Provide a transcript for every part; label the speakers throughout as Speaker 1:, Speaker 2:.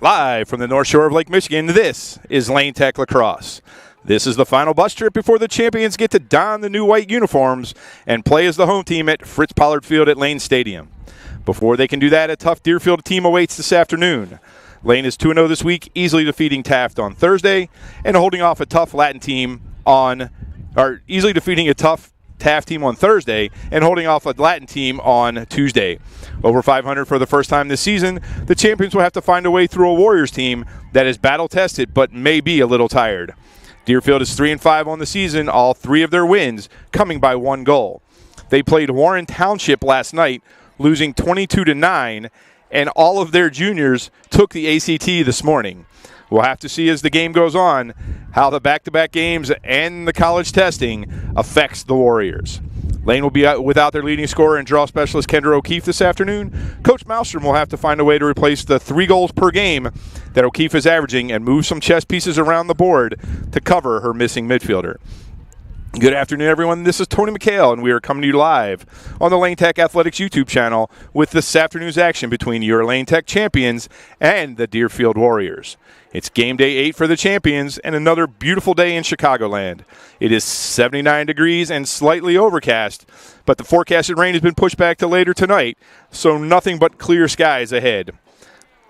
Speaker 1: Live from the North Shore of Lake Michigan, this is Lane Tech Lacrosse. This is the final bus trip before the champions get to don the new white uniforms and play as the home team at Fritz Pollard Field at Lane Stadium. Before they can do that, a tough Deerfield team awaits this afternoon. Lane is 2-0 this week, easily defeating Taft on Thursday and holding off a tough Latin team easily defeating a tough Taft team on Thursday and holding off a Latin team on Tuesday. Over 500 for the first time this season, the champions will have to find a way through a Warriors team that is battle-tested but may be a little tired. Deerfield is 3-5 on the season, all three of their wins coming by one goal. They played Warren Township last night, losing 22-9, and all of their juniors took the ACT this morning. We'll have to see as the game goes on how the back-to-back games and the college testing affects the Warriors. Lane will be out without their leading scorer and draw specialist Kendra O'Keefe this afternoon. Coach Malmstrom will have to find a way to replace the 3 goals per game that O'Keefe is averaging and move some chess pieces around the board to cover her missing midfielder. Good afternoon, everyone. This is Tony McHale, and we are coming to you live on the Lane Tech Athletics YouTube channel with this afternoon's action between your Lane Tech champions and the Deerfield Warriors. It's game day 8 for the champions and another beautiful day in Chicagoland. It is 79 degrees and slightly overcast, but the forecasted rain has been pushed back to later tonight, so nothing but clear skies ahead.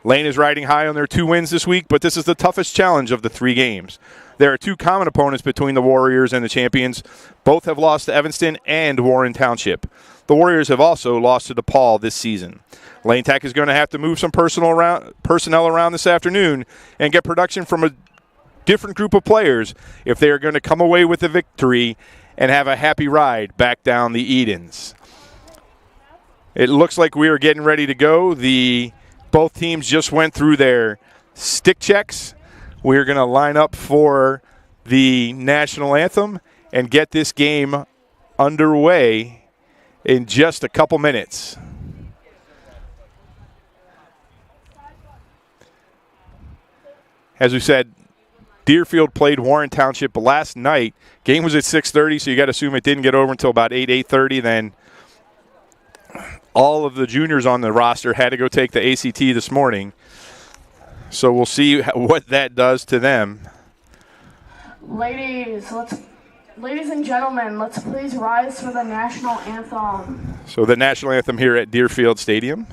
Speaker 1: Lane is riding high on their 2 wins this week, but this is the toughest challenge of the 3 games. There are 2 common opponents between the Warriors and the champions. Both have lost to Evanston and Warren Township. The Warriors have also lost to DePaul this season. Lane Tech is going to have to move some personnel around this afternoon and get production from a different group of players if they are going to come away with a victory and have a happy ride back down the Edens. It looks like we are getting ready to go. Both teams just went through their stick checks. We're going to line up for the national anthem and get this game underway in just a couple minutes. As we said, Deerfield played Warren Township last night. Game was at 6:30, so you got to assume it didn't get over until about 8:30. Then all of the juniors on the roster had to go take the ACT this morning. So we'll see what that does to them.
Speaker 2: Ladies and gentlemen, let's please rise for the national anthem.
Speaker 1: So the national anthem here at Deerfield Stadium.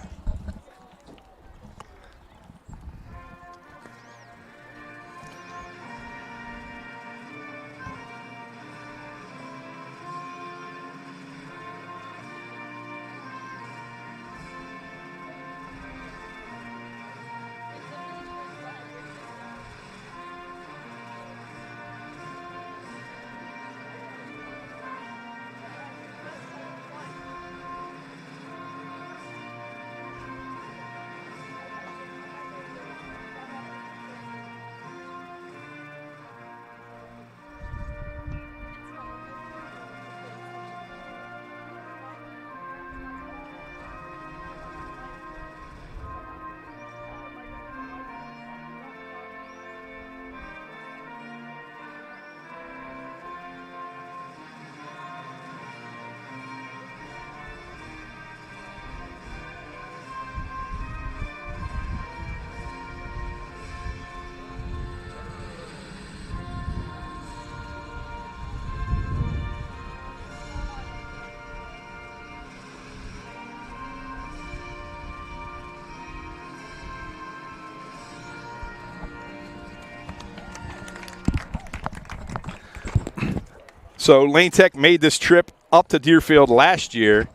Speaker 1: So Lane Tech made this trip up to Deerfield last year.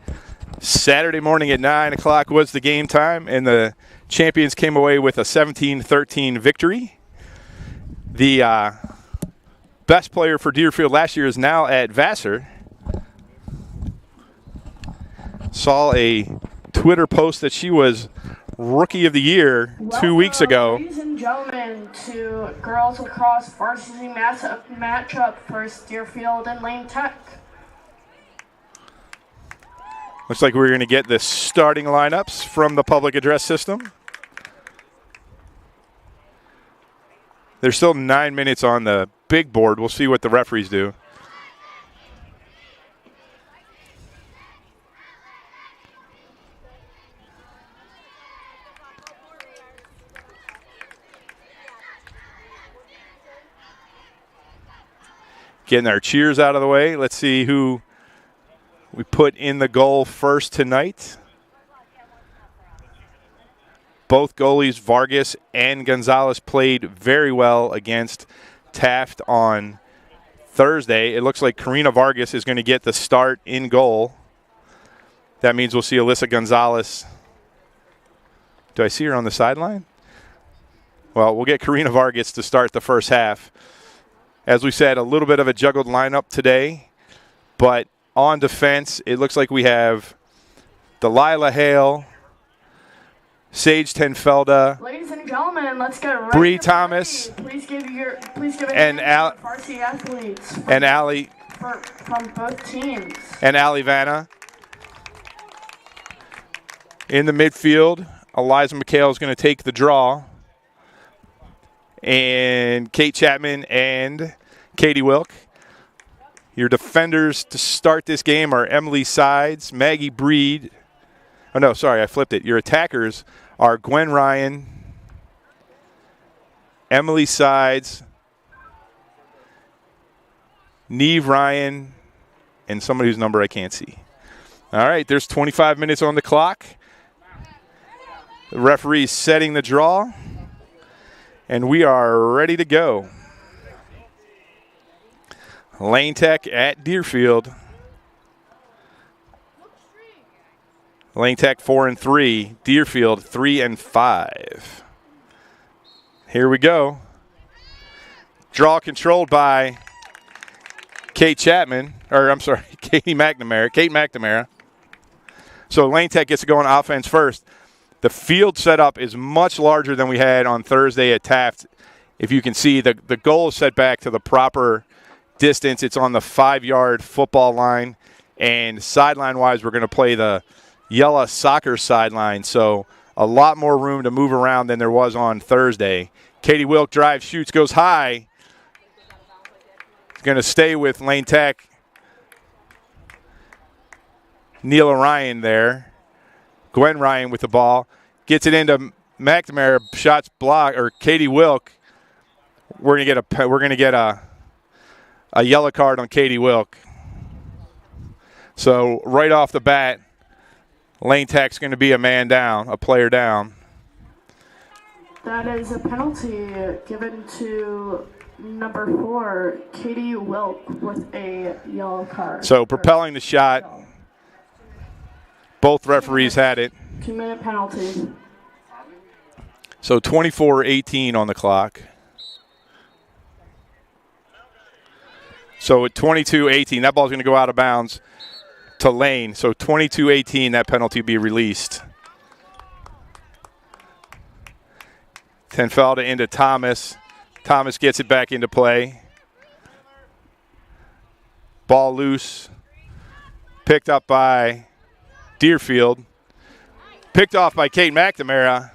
Speaker 1: Saturday morning at 9 o'clock was the game time, and the champions came away with a 17-13 victory. The best player for Deerfield last year is now at Vassar. Saw a Twitter post that she was Rookie of the Year 2 weeks ago.
Speaker 2: Ladies and gentlemen, to girls lacrosse varsity matchup first Deerfield and Lane Tech.
Speaker 1: Looks like we're going to get the starting lineups from the public address system. There's still 9 minutes on the big board. We'll see what the referees do. Getting our cheers out of the way. Let's see who we put in the goal first tonight. Both goalies, Vargas and Gonzalez, played very well against Taft on Thursday. It looks like Karina Vargas is going to get the start in goal. That means we'll see Alyssa Gonzalez. Do I see her on the sideline? Well, we'll get Karina Vargas to start the first half. As we said, a little bit of a juggled lineup today, but on defense, it looks like we have Delilah Hale, Sage Tenfelda,
Speaker 2: ladies and gentlemen, let's get right
Speaker 1: Bree
Speaker 2: to
Speaker 1: Thomas,
Speaker 2: please give a
Speaker 1: and
Speaker 2: hand to the varsity athletes
Speaker 1: and Allie
Speaker 2: from both teams.
Speaker 1: And Allie Vanna. In the midfield, Eliza McHale is going to take the draw. And Kate Chapman and Katie Wilk. Your defenders to start this game are Emily Sides, Maggie Breed. Oh, no, sorry, I flipped it. Your attackers are Gwen Ryan, Emily Sides, Neve Ryan, and somebody whose number I can't see. All right, there's 25 minutes on the clock. The referee's setting the draw, and we are ready to go. Lane Tech at Deerfield. Lane Tech 4-3, Deerfield 3-5. Here we go. Draw controlled by Kate Chapman, or I'm sorry, Kate McNamara. So Lane Tech gets to go on offense first. The field setup is much larger than we had on Thursday at Taft. If you can see, the goal is set back to the proper distance. It's on the 5-yard football line. And sideline-wise, we're going to play the yellow soccer sideline. So a lot more room to move around than there was on Thursday. Katie Wilk drives, shoots, goes high. It's going to stay with Lane Tech. Neela Ryan there. Gwen Ryan with the ball. Gets it into McNamara. Shots blocked, or Katie Wilk. We're going to get a yellow card on Katie Wilk. So right off the bat, Lane Tech's going to be a man down, a player down.
Speaker 2: That is a penalty given to number 4, Katie Wilk, with a yellow card.
Speaker 1: So propelling the shot. Both referees had it.
Speaker 2: 2-minute penalty.
Speaker 1: So 24-18 on the clock. So at 22-18, that ball's going to go out of bounds to Lane. So 22-18, that penalty will be released. Tenfelda into Thomas. Thomas gets it back into play. Ball loose. Picked up by Deerfield. Picked off by Kate McNamara.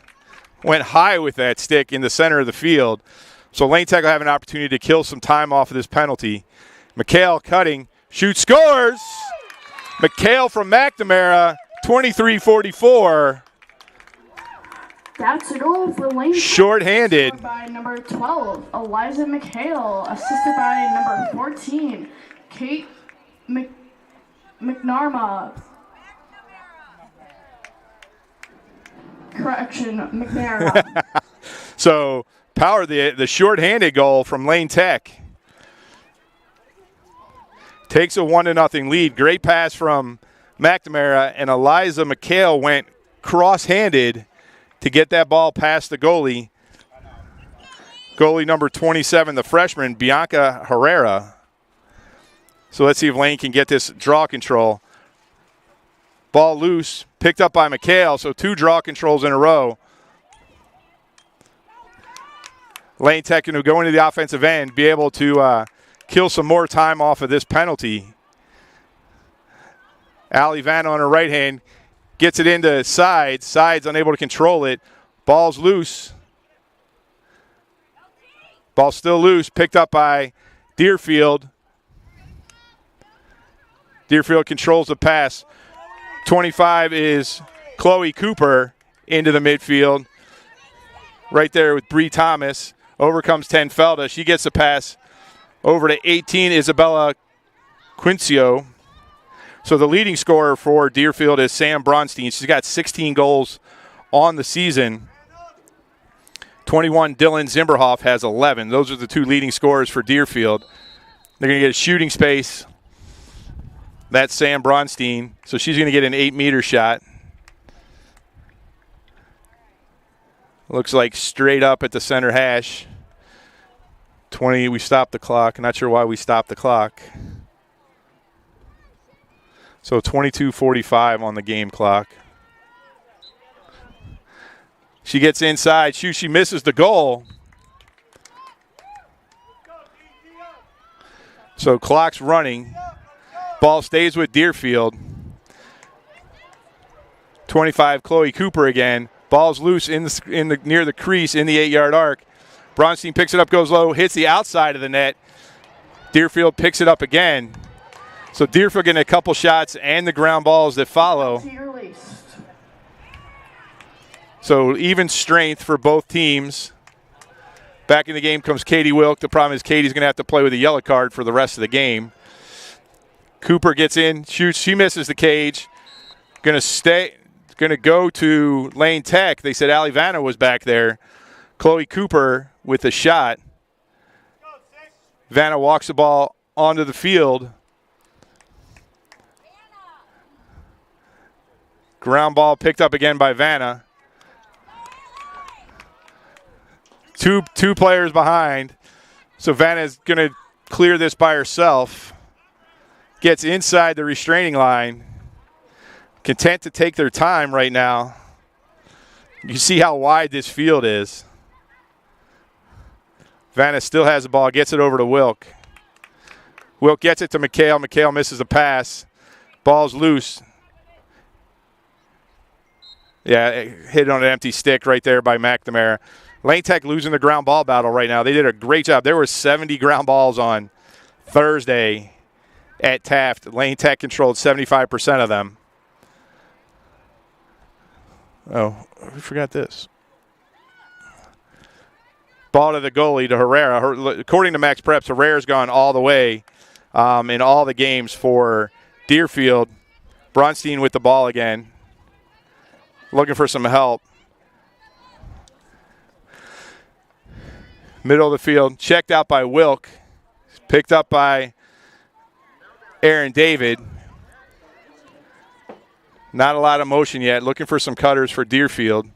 Speaker 1: Went high with that stick in the center of the field. So Lane Tech will have an opportunity to kill some time off of this penalty. McHale cutting. Shoots, scores! McHale from McNamara, 23-44.
Speaker 2: That's a goal for Lane.
Speaker 1: Short-handed.
Speaker 2: By number 12, Eliza McHale, assisted by number 14, Kate McNarma. Correction, McNamara.
Speaker 1: So, power the short-handed goal from Lane Tech. Takes a 1-0 lead. Great pass from McNamara, and Eliza McHale went cross-handed to get that ball past the goalie. Goalie number 27, the freshman, Bianca Herrera. So let's see if Lane can get this draw control. Ball loose, picked up by McHale, so 2 draw controls in a row. Lane Tech going to go into the offensive end, be able to kill some more time off of this penalty. Allie Vanna on her right hand gets it into Sides. Sides unable to control it. Ball's loose. Ball still loose. Picked up by Deerfield. Deerfield controls the pass. 25 is Chloe Cooper into the midfield. Right there with Bree Thomas. Overcomes Tenfelda. She gets the pass Over to 18, Isabella Quincio. So the leading scorer for Deerfield is Sam Bronstein. She's got 16 goals on the season. 21, Dylan Zimberhoff has 11. Those are the two leading scorers for Deerfield. They're going to get a shooting space. That's Sam Bronstein. So she's going to get an 8-meter shot. Looks like straight up at the center hash. 20, we stopped the clock. Not sure why we stopped the clock. So 22:45 on the game clock. She gets inside. She misses the goal. So clock's running. Ball stays with Deerfield. 25, Chloe Cooper again. Ball's loose in the near the crease in the 8-yard arc. Bronstein picks it up, goes low, hits the outside of the net. Deerfield picks it up again. So Deerfield getting a couple shots and the ground balls that follow. So even strength for both teams. Back in the game comes Katie Wilk. The problem is Katie's going to have to play with a yellow card for the rest of the game. Cooper gets in, shoots. She misses the cage. Going to go to Lane Tech. They said Ali Vanna was back there. Chloe Cooper with a shot. Vanna walks the ball onto the field. Ground ball picked up again by Vanna. Two players behind. So Vanna's going to clear this by herself. Gets inside the restraining line. Content to take their time right now. You see how wide this field is. Vanna still has the ball, gets it over to Wilk. Wilk gets it to McHale. McHale misses a pass. Ball's loose. Yeah, hit it on an empty stick right there by McNamara. Lane Tech losing the ground ball battle right now. They did a great job. There were 70 ground balls on Thursday at Taft. Lane Tech controlled 75% of them. Oh, we forgot this. Ball to the goalie, to Herrera. According to Max Preps, Herrera's gone all the way in all the games for Deerfield. Bronstein with the ball again. Looking for some help. Middle of the field, checked out by Wilk. Picked up by Aaron David. Not a lot of motion yet. Looking for some cutters for Deerfield.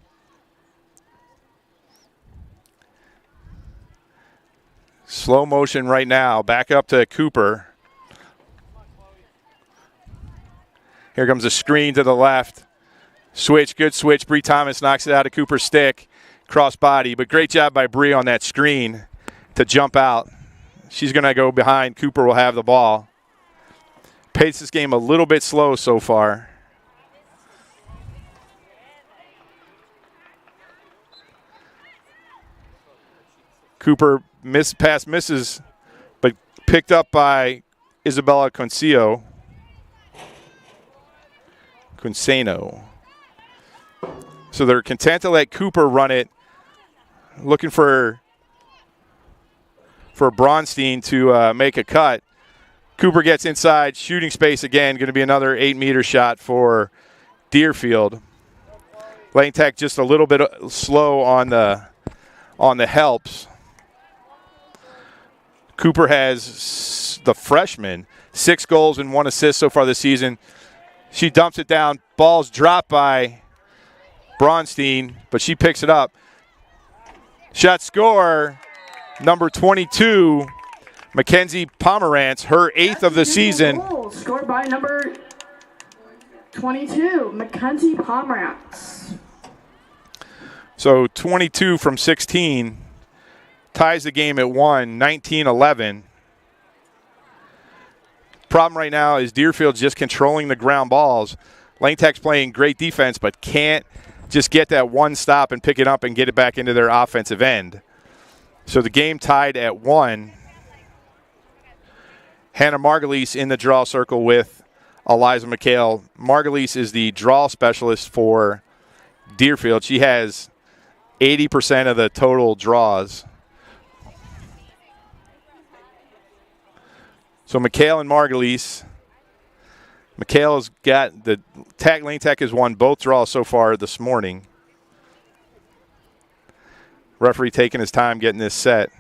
Speaker 1: Slow motion right now. Back up to Cooper. Here comes a screen to the left. Switch, good switch. Bree Thomas knocks it out of Cooper's stick. Cross body, but great job by Bree on that screen to jump out. She's going to go behind. Cooper will have the ball. Pace this game a little bit slow so far. Cooper pass misses, but picked up by Isabella Conceno. So they're content to let Cooper run it. Looking for Bronstein to make a cut. Cooper gets inside, shooting space again. Going to be another 8-meter shot for Deerfield. Lane Tech just a little bit slow on the helps. Cooper has, the freshman, 6 goals and 1 assist so far this season. She dumps it down. Ball's dropped by Bronstein, but she picks it up. Shot score, number 22, Mackenzie Pomerantz, her 8th of the season.
Speaker 2: Goal scored by number 22, Mackenzie Pomerantz.
Speaker 1: So 22 from 16 ties the game at 1, 19-11. Problem right now is Deerfield just controlling the ground balls. Lane Tech's playing great defense, but can't just get that one stop and pick it up and get it back into their offensive end. So the game tied at 1. Hannah Margulies in the draw circle with Eliza McHale. Margulies is the draw specialist for Deerfield. She has 80% of the total draws. So McHale and Margulies. McHale has got the Lane Tech has won both draws so far this morning. Referee taking his time getting this set.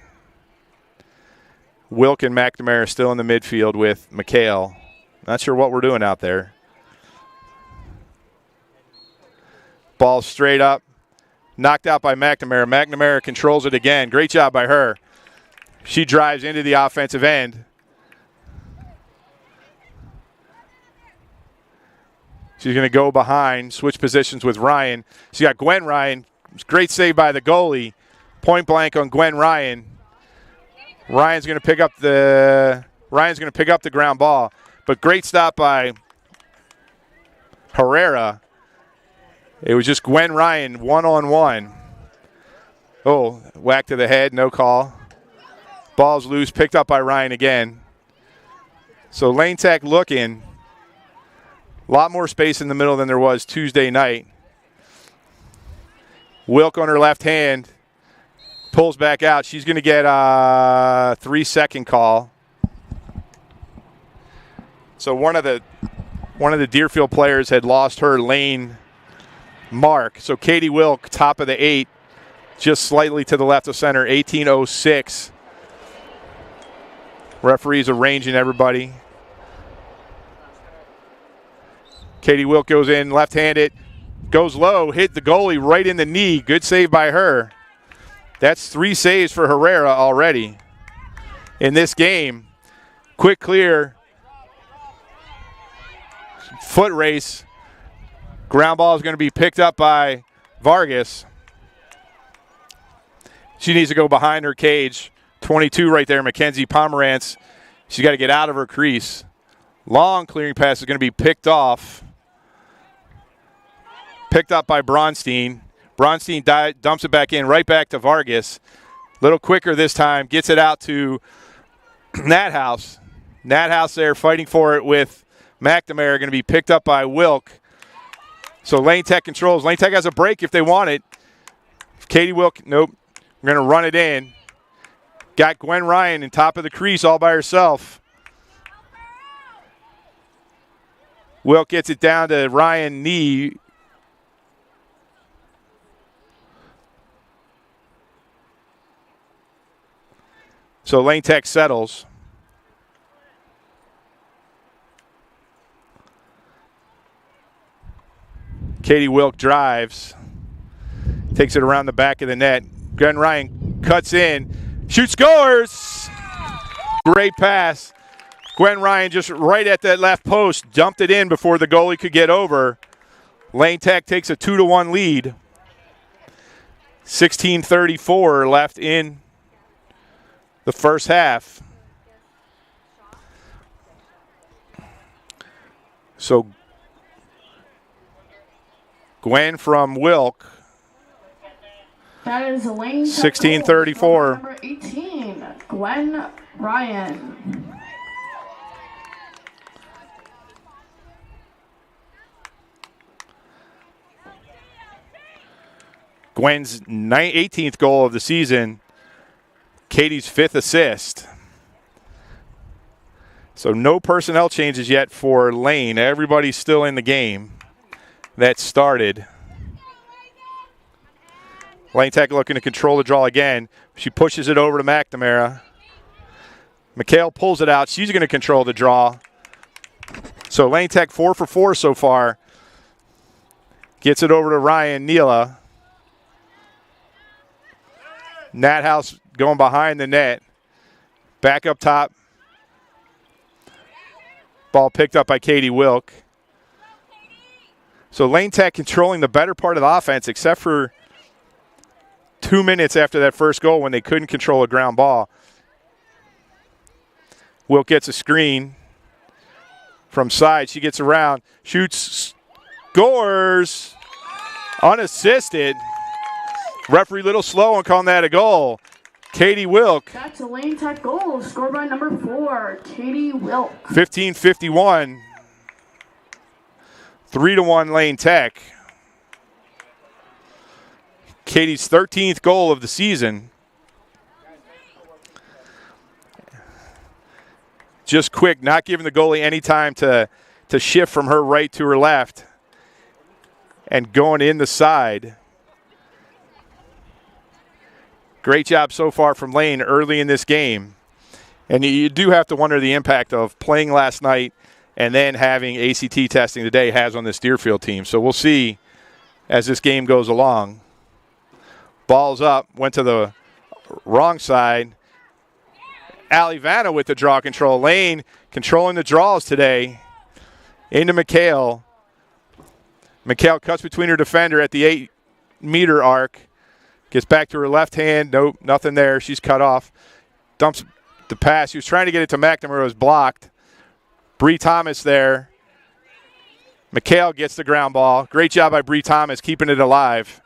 Speaker 1: Wilk and McNamara still in the midfield with McHale. Not sure what we're doing out there. Ball straight up. Knocked out by McNamara. McNamara controls it again. Great job by her. She drives into the offensive end. She's going to go behind, switch positions with Ryan. She got Gwen Ryan. Great save by the goalie. Point blank on Gwen Ryan. Ryan's going to pick up the ground ball, but great stop by Herrera. It was just Gwen Ryan one-on-one. Oh, whack to the head, no call. Ball's loose, picked up by Ryan again. So Lane Tech looking. A lot more space in the middle than there was Tuesday night. Wilk on her left hand. Pulls back out. She's going to get a 3-second call. So one of the Deerfield players had lost her lane mark. So Katie Wilk, top of the 8, just slightly to the left of center, 18:06. Referees arranging everybody. Katie Wilk goes in, left-handed, goes low, hit the goalie right in the knee. Good save by her. That's 3 saves for Herrera already in this game. Quick clear. Foot race. Ground ball is going to be picked up by Vargas. She needs to go behind her cage. 22 right there, Mackenzie Pomerantz. She's got to get out of her crease. Long clearing pass is going to be picked off. Picked up by Bronstein. Bronstein dumps it back in, right back to Vargas. A little quicker this time. Gets it out to Nathouse. Nathouse there fighting for it with McNamara. Going to be picked up by Wilk. So Lane Tech controls. Lane Tech has a break if they want it. Katie Wilk, nope. We're going to run it in. Got Gwen Ryan in top of the crease all by herself. Wilk gets it down to Ryan knee. So Lane Tech settles. Katie Wilk drives. Takes it around the back of the net. Gwen Ryan cuts in. Shoots, scores! Great pass. Gwen Ryan just right at that left post. Dumped it in before the goalie could get over. Lane Tech takes a 2-1 lead. 16:34 left in the first half. So Gwen from Wilk.
Speaker 2: That is Elaine.
Speaker 1: 16:34.
Speaker 2: Number 18, Gwen Ryan.
Speaker 1: Gwen's 18th goal of the season. Katie's 5th assist. So no personnel changes yet for Lane. Everybody's still in the game that started. Lane Tech looking to control the draw again. She pushes it over to McNamara. McHale pulls it out. She's going to control the draw. So Lane Tech 4 for 4 so far. Gets it over to Ryan Neela. Nathouse going behind the net. Back up top. Ball picked up by Katie Wilk. So Lane Tech controlling the better part of the offense, except for 2 minutes after that first goal when they couldn't control a ground ball. Wilk gets a screen from side. She gets around, shoots, scores, unassisted. Referee a little slow on calling that a goal. Katie Wilk.
Speaker 2: That's a Lane Tech goal, scored by number 4, Katie Wilk.
Speaker 1: 15:51. 3-1 Lane Tech. Katie's 13th goal of the season. just quick, not giving the goalie any time to shift from her right to her left and going in the side. Great job so far from Lane early in this game. And you do have to wonder the impact of playing last night and then having ACT testing today has on this Deerfield team. So we'll see as this game goes along. Ball's up, went to the wrong side. Allie Vanna with the draw control. Lane controlling the draws today. Into McHale. McHale cuts between her defender at the 8-meter arc. Gets back to her left hand. Nope, nothing there. She's cut off. Dumps the pass. She was trying to get it to McNamara. It was blocked. Bree Thomas there. McHale gets the ground ball. Great job by Bree Thomas keeping it alive,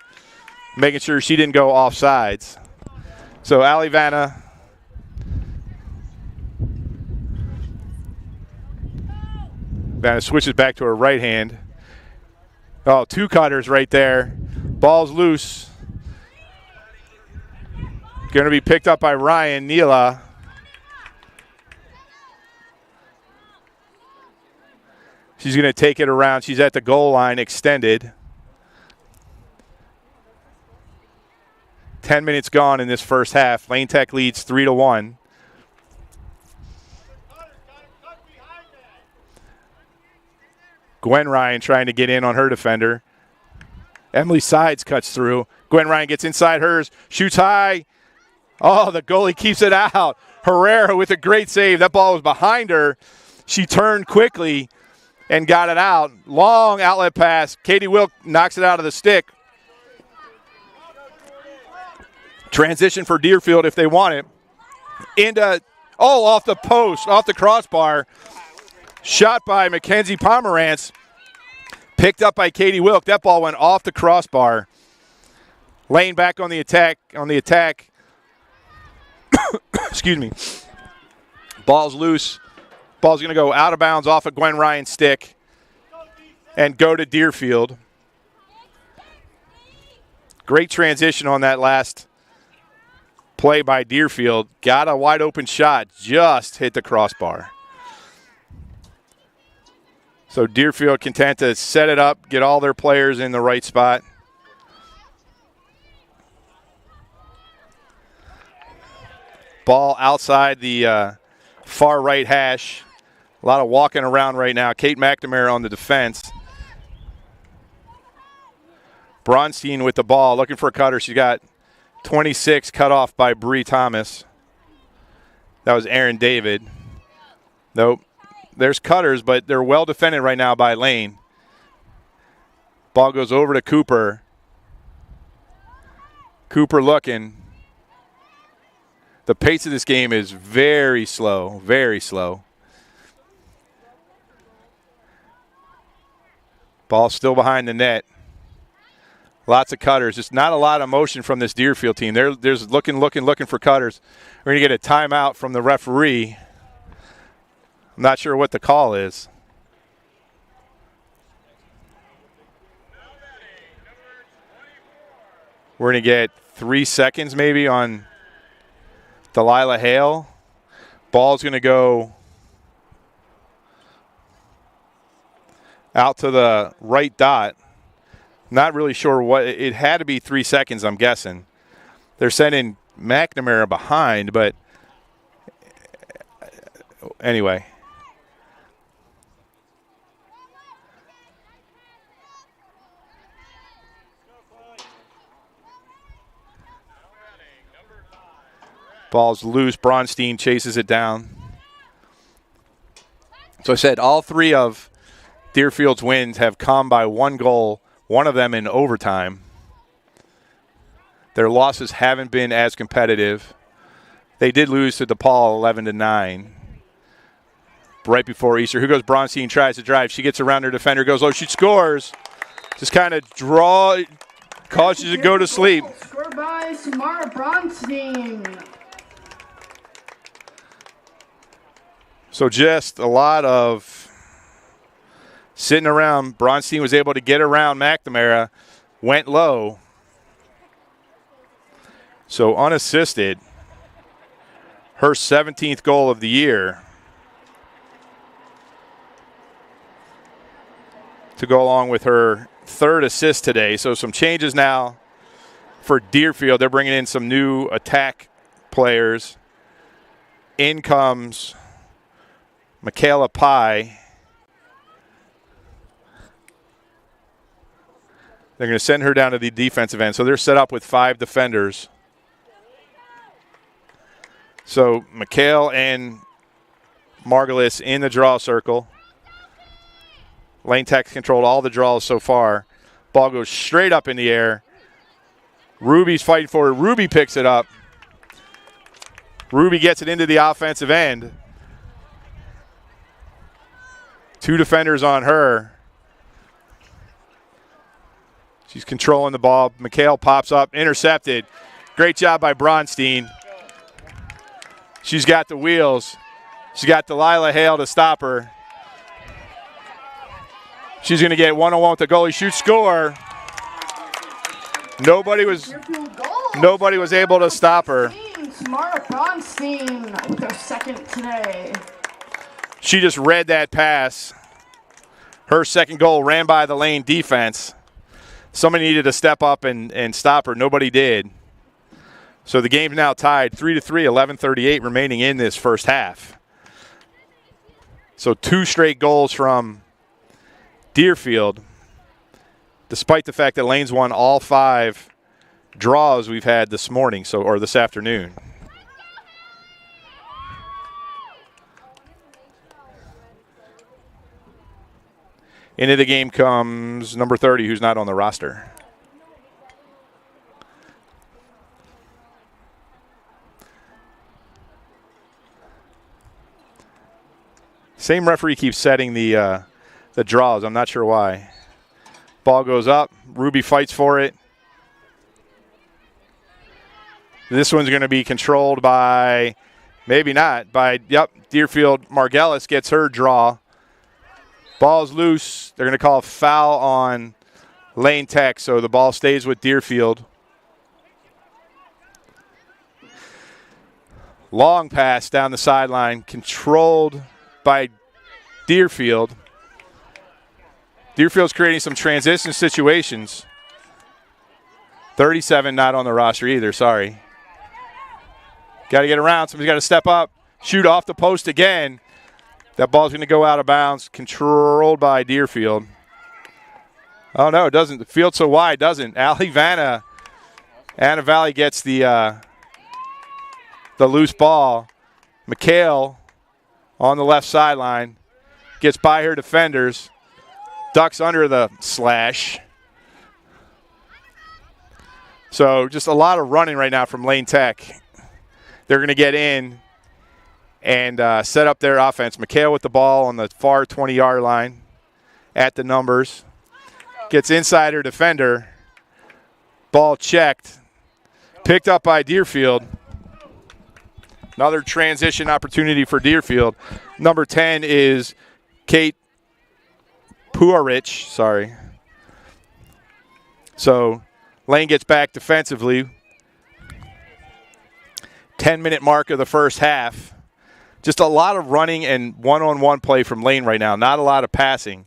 Speaker 1: making sure she didn't go off sides. So Allie Vanna switches back to her right hand. Oh, 2 cutters right there. Ball's loose. Going to be picked up by Ryan Neela. She's going to take it around. She's at the goal line, extended. 10 minutes gone in this first half. Lane Tech leads 3-1. Gwen Ryan trying to get in on her defender. Emily Sides cuts through. Gwen Ryan gets inside hers, shoots high. Oh, the goalie keeps it out. Herrera with a great save. That ball was behind her. She turned quickly and got it out. Long outlet pass. Katie Wilk knocks it out of the stick. Transition for Deerfield if they want it. Off the post, off the crossbar. Shot by Mackenzie Pomerantz. Picked up by Katie Wilk. That ball went off the crossbar. Lane back on the attack. Excuse me. Ball's loose. Ball's going to go out of bounds off of Gwen Ryan's stick and go to Deerfield. Great transition on that last play by Deerfield. Got a wide open shot. Just hit the crossbar. So Deerfield content to set it up, get all their players in the right spot. Ball outside the far right hash. A lot of walking around right now. Kate McNamara on the defense. Bronstein with the ball, looking for a cutter. She got 26 cut off by Bree Thomas. That was Aaron David. Nope. There's cutters, but they're well defended right now by Lane. Ball goes over to Cooper. Cooper looking. The pace of this game is very slow, very slow. Ball still behind the net. Lots of cutters. Just not a lot of motion from this Deerfield team. There's looking for cutters. We're going to get a timeout from the referee. I'm not sure what the call is. We're going to get 3 seconds maybe on Delilah Hale. Ball's going to go out to the right dot. Not really sure what. It had to be 3 seconds, I'm guessing. They're sending McNamara behind, but anyway. Ball's loose. Bronstein chases it down. So I said all 3 of Deerfield's wins have come by 1 goal, one of them in overtime. Their losses haven't been as competitive. They did lose to DePaul 11-9 right before Easter. Here goes Bronstein, tries to drive. She gets around her defender, goes low. She scores. Just kind of causes you to go to sleep.
Speaker 2: Scored by Samara Bronstein.
Speaker 1: So just a lot of sitting around. Bronstein was able to get around McNamara, went low. So unassisted, her 17th goal of the year. to go along with her 3rd assist today. So some changes now for Deerfield. They're bringing in some new attack players. In comes Michaela Pye. They're going to send her down to the defensive end. So they're set up with 5 defenders. So McHale and Margulis in the draw circle. Lane Tech controlled all the draws so far. Ball goes straight up in the air. Ruby's fighting for it. Ruby picks it up. Ruby gets it into the offensive end. 2 defenders on her. She's controlling the ball. McHale pops up, intercepted. Great job by Bronstein. She's got the wheels. She's got Delilah Hale to stop her. She's going to get one-on-one with the goalie. Shoot, score. Nobody was able to stop her.
Speaker 2: Tamara Bronstein with her 2nd today.
Speaker 1: She just read that pass. Her 2nd goal ran by the Lane defense. Somebody needed to step up and stop her. Nobody did. So the game's now tied 3-3, 11:38 remaining in this first half. So 2 straight goals from Deerfield, despite the fact that Lane's won all 5 draws we've had this morning, or this afternoon. Into the game comes number 30, who's not on the roster. Same referee keeps setting the draws. I'm not sure why. Ball goes up. Ruby fights for it. This one's going to be controlled by, maybe not, Deerfield. Margellis gets her draw. Ball's loose. They're going to call a foul on Lane Tech, so the ball stays with Deerfield. Long pass down the sideline, controlled by Deerfield. Deerfield's creating some transition situations. 37 not on the roster either, sorry. Got to get around. Somebody's got to step up. Shoot off the post again. That ball's going to go out of bounds. Controlled by Deerfield. Oh, no, it doesn't. The field's so wide, doesn't. Allie Vanna. Anna Valley gets the loose ball. McHale on the left sideline. Gets by her defenders. Ducks under the slash. So just a lot of running right now from Lane Tech. They're going to get in and set up their offense. McHale with the ball on the far 20-yard line at the numbers. Gets inside her defender. Ball checked. Picked up by Deerfield. Another transition opportunity for Deerfield. Number 10 is Kate Puarich. Sorry. So Lane gets back defensively. 10-minute mark of the first half. Just a lot of running and one-on-one play from Lane right now. Not a lot of passing.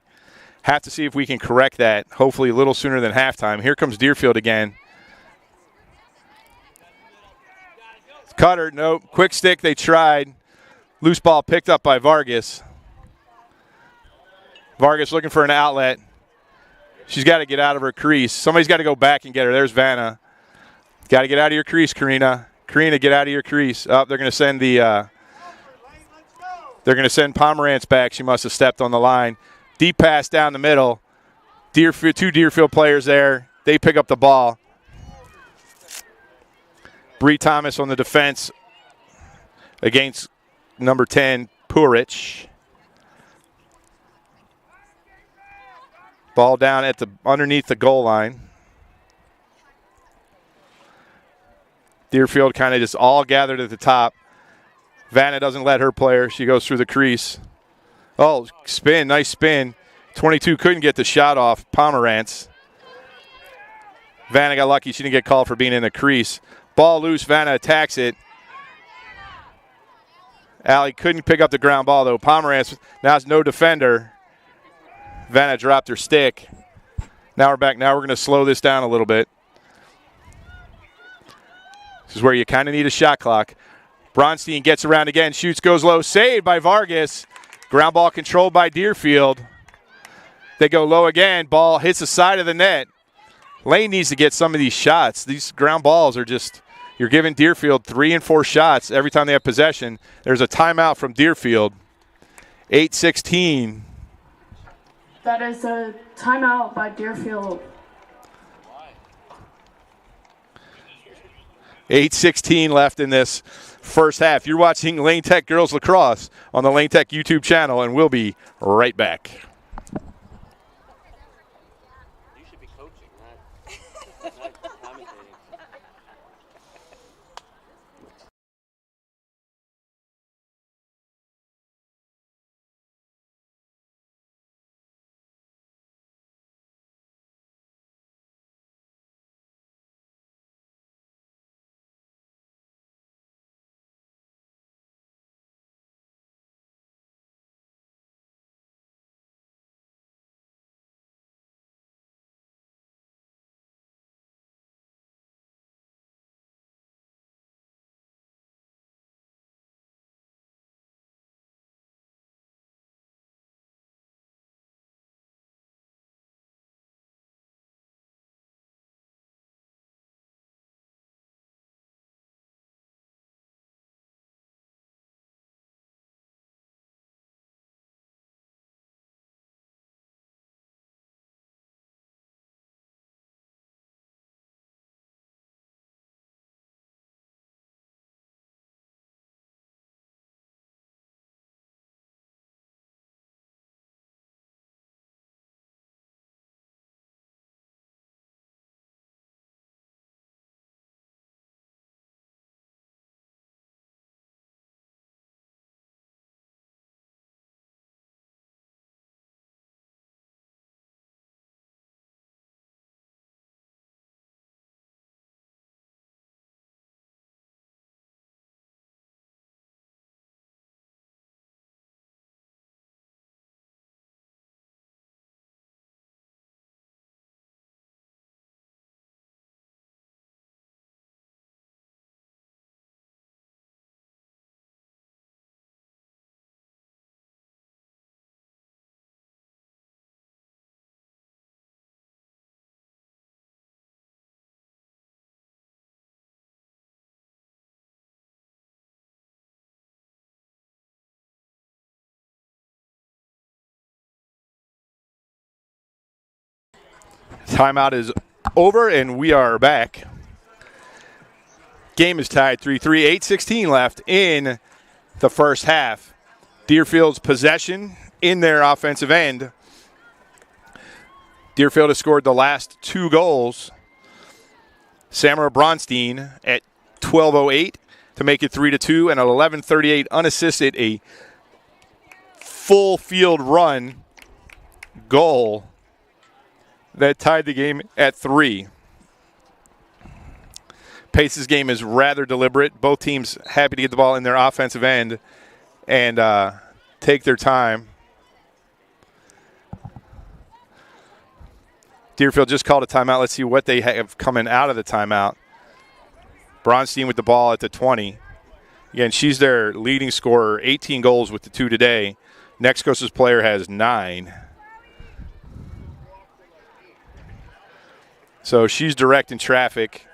Speaker 1: Have to see if we can correct that, hopefully a little sooner than halftime. Here comes Deerfield again. Cutter, nope. Quick stick, they tried. Loose ball picked up by Vargas. Vargas looking for an outlet. She's got to get out of her crease. Somebody's got to go back and get her. There's Vanna. Got to get out of your crease, Karina. Karina, get out of your crease. Oh, they're going to send they're going to send Pomerantz back. She must have stepped on the line. Deep pass down the middle. Deerfield, 2 Deerfield players there. They pick up the ball. Bree Thomas on the defense against number 10, Puarich. Ball down at underneath the goal line. Deerfield kind of just all gathered at the top. Vanna doesn't let her player. She goes through the crease. Oh, spin, nice spin. 22 couldn't get the shot off. Pomerantz. Vanna got lucky. She didn't get called for being in the crease. Ball loose. Vanna attacks it. Allie couldn't pick up the ground ball, though. Pomerantz now has no defender. Vanna dropped her stick. Now we're back. Now we're going to slow this down a little bit. This is where you kind of need a shot clock. Bronstein gets around again, shoots, goes low, saved by Vargas. Ground ball controlled by Deerfield. They go low again. Ball hits the side of the net. Lane needs to get some of these shots. These ground balls are just, you're giving Deerfield 3 and 4 shots every time they have possession. There's a timeout from Deerfield. 8:16.
Speaker 2: That is a timeout by Deerfield.
Speaker 1: 8:16 left in this first half. You're watching Lane Tech Girls Lacrosse on the Lane Tech YouTube channel, and we'll be right back.
Speaker 3: You should be coaching, not commentating.
Speaker 1: Timeout is over, and we are back. Game is tied 3-3, 8:16 left in the first half. Deerfield's possession in their offensive end. Deerfield has scored the last 2 goals. Samara Bronstein at 12:08 to make it 3-2, and at 11:38 unassisted, a full field run goal that tied the game at 3. Pace's game is rather deliberate. Both teams happy to get the ball in their offensive end and take their time. Deerfield just called a timeout. Let's see what they have coming out of the timeout. Bronstein with the ball at the 20. Again, she's their leading scorer, 18 goals with the 2 today. Next Coast's player has 9. So she's directing traffic,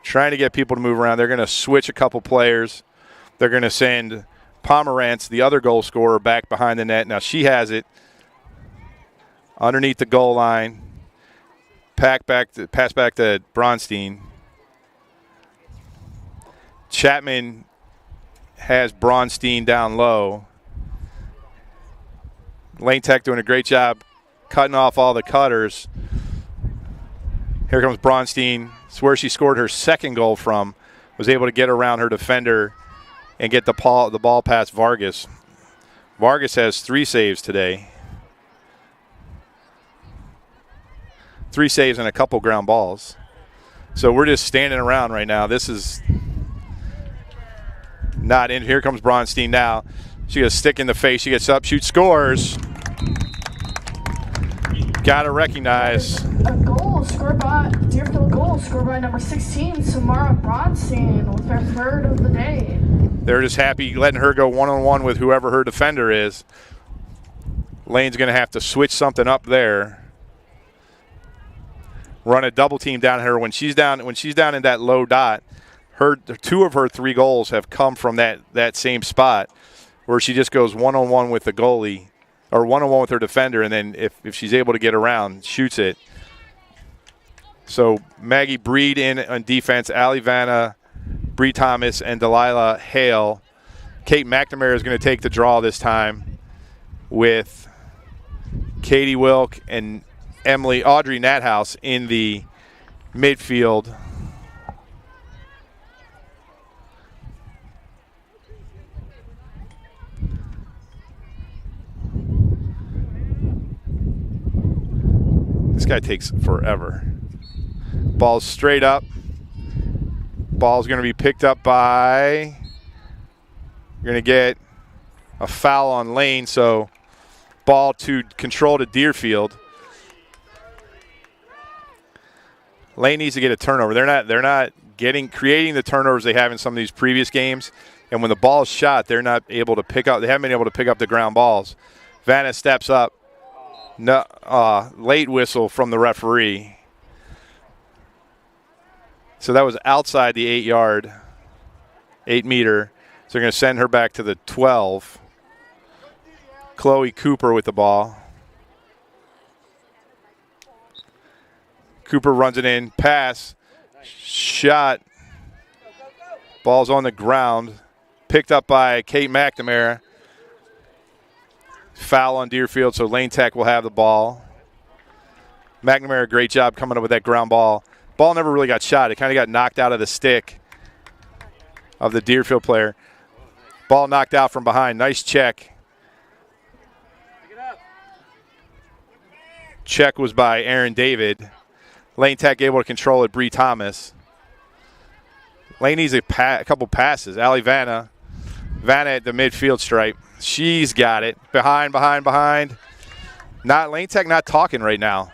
Speaker 1: trying to get people to move around. They're going to switch a couple players. They're going to send Pomerantz, the other goal scorer, back behind the net. Now she has it underneath the goal line. Pass back to Bronstein. Chapman has Bronstein down low. Lane Tech doing a great job cutting off all the cutters. Here comes Bronstein. It's where she scored her second goal from. Was able to get around her defender and get the ball past Vargas. Vargas has 3 saves today. 3 saves and a couple ground balls. So we're just standing around right now. This is not in. Here comes Bronstein now. She gets a stick in the face. She gets up, shoots, scores. got to recognize.
Speaker 2: A goal scored by Deerfield goal scored by number 16, Samara Bronstein, with her third of the day.
Speaker 1: They're just happy letting her go one-on-one with whoever her defender is. Lane's going to have to switch something up there. Run a double team down her when she's down in that low dot. Two of her 3 goals have come from that same spot where she just goes one-on-one with the goalie or one-on-one with her defender, and then if she's able to get around, shoots it. So Maggie Breed in on defense, Allie Vanna, Bree Thomas, and Delilah Hale. Kate McNamara is going to take the draw this time with Katie Wilk and Audrey Nathouse in the midfield. This guy takes forever. Ball's straight up. Ball's going to be picked up by, you're going to get a foul on Lane, so ball to control to Deerfield. Lane needs to get a turnover. They're not creating the turnovers they have in some of these previous games, and when the ball is shot, they're not able to pick up. They haven't been able to pick up the ground balls. Vanna steps up. No, late whistle from the referee. So that was outside the 8 meter. So they're going to send her back to the 12. Chloe Cooper with the ball. Cooper runs it in, pass, shot. Ball's on the ground. Picked up by Kate McNamara. Foul on Deerfield, so Lane Tech will have the ball. McNamara, great job coming up with that ground ball. Ball never really got shot. It kind of got knocked out of the stick of the Deerfield player. Ball knocked out from behind. Nice check. Check was by Aaron David. Lane Tech able to control it, Bree Thomas. Lane needs a couple passes. Allie Vanna. Vanna at the midfield stripe. She's got it. Behind. Lane Tech not talking right now.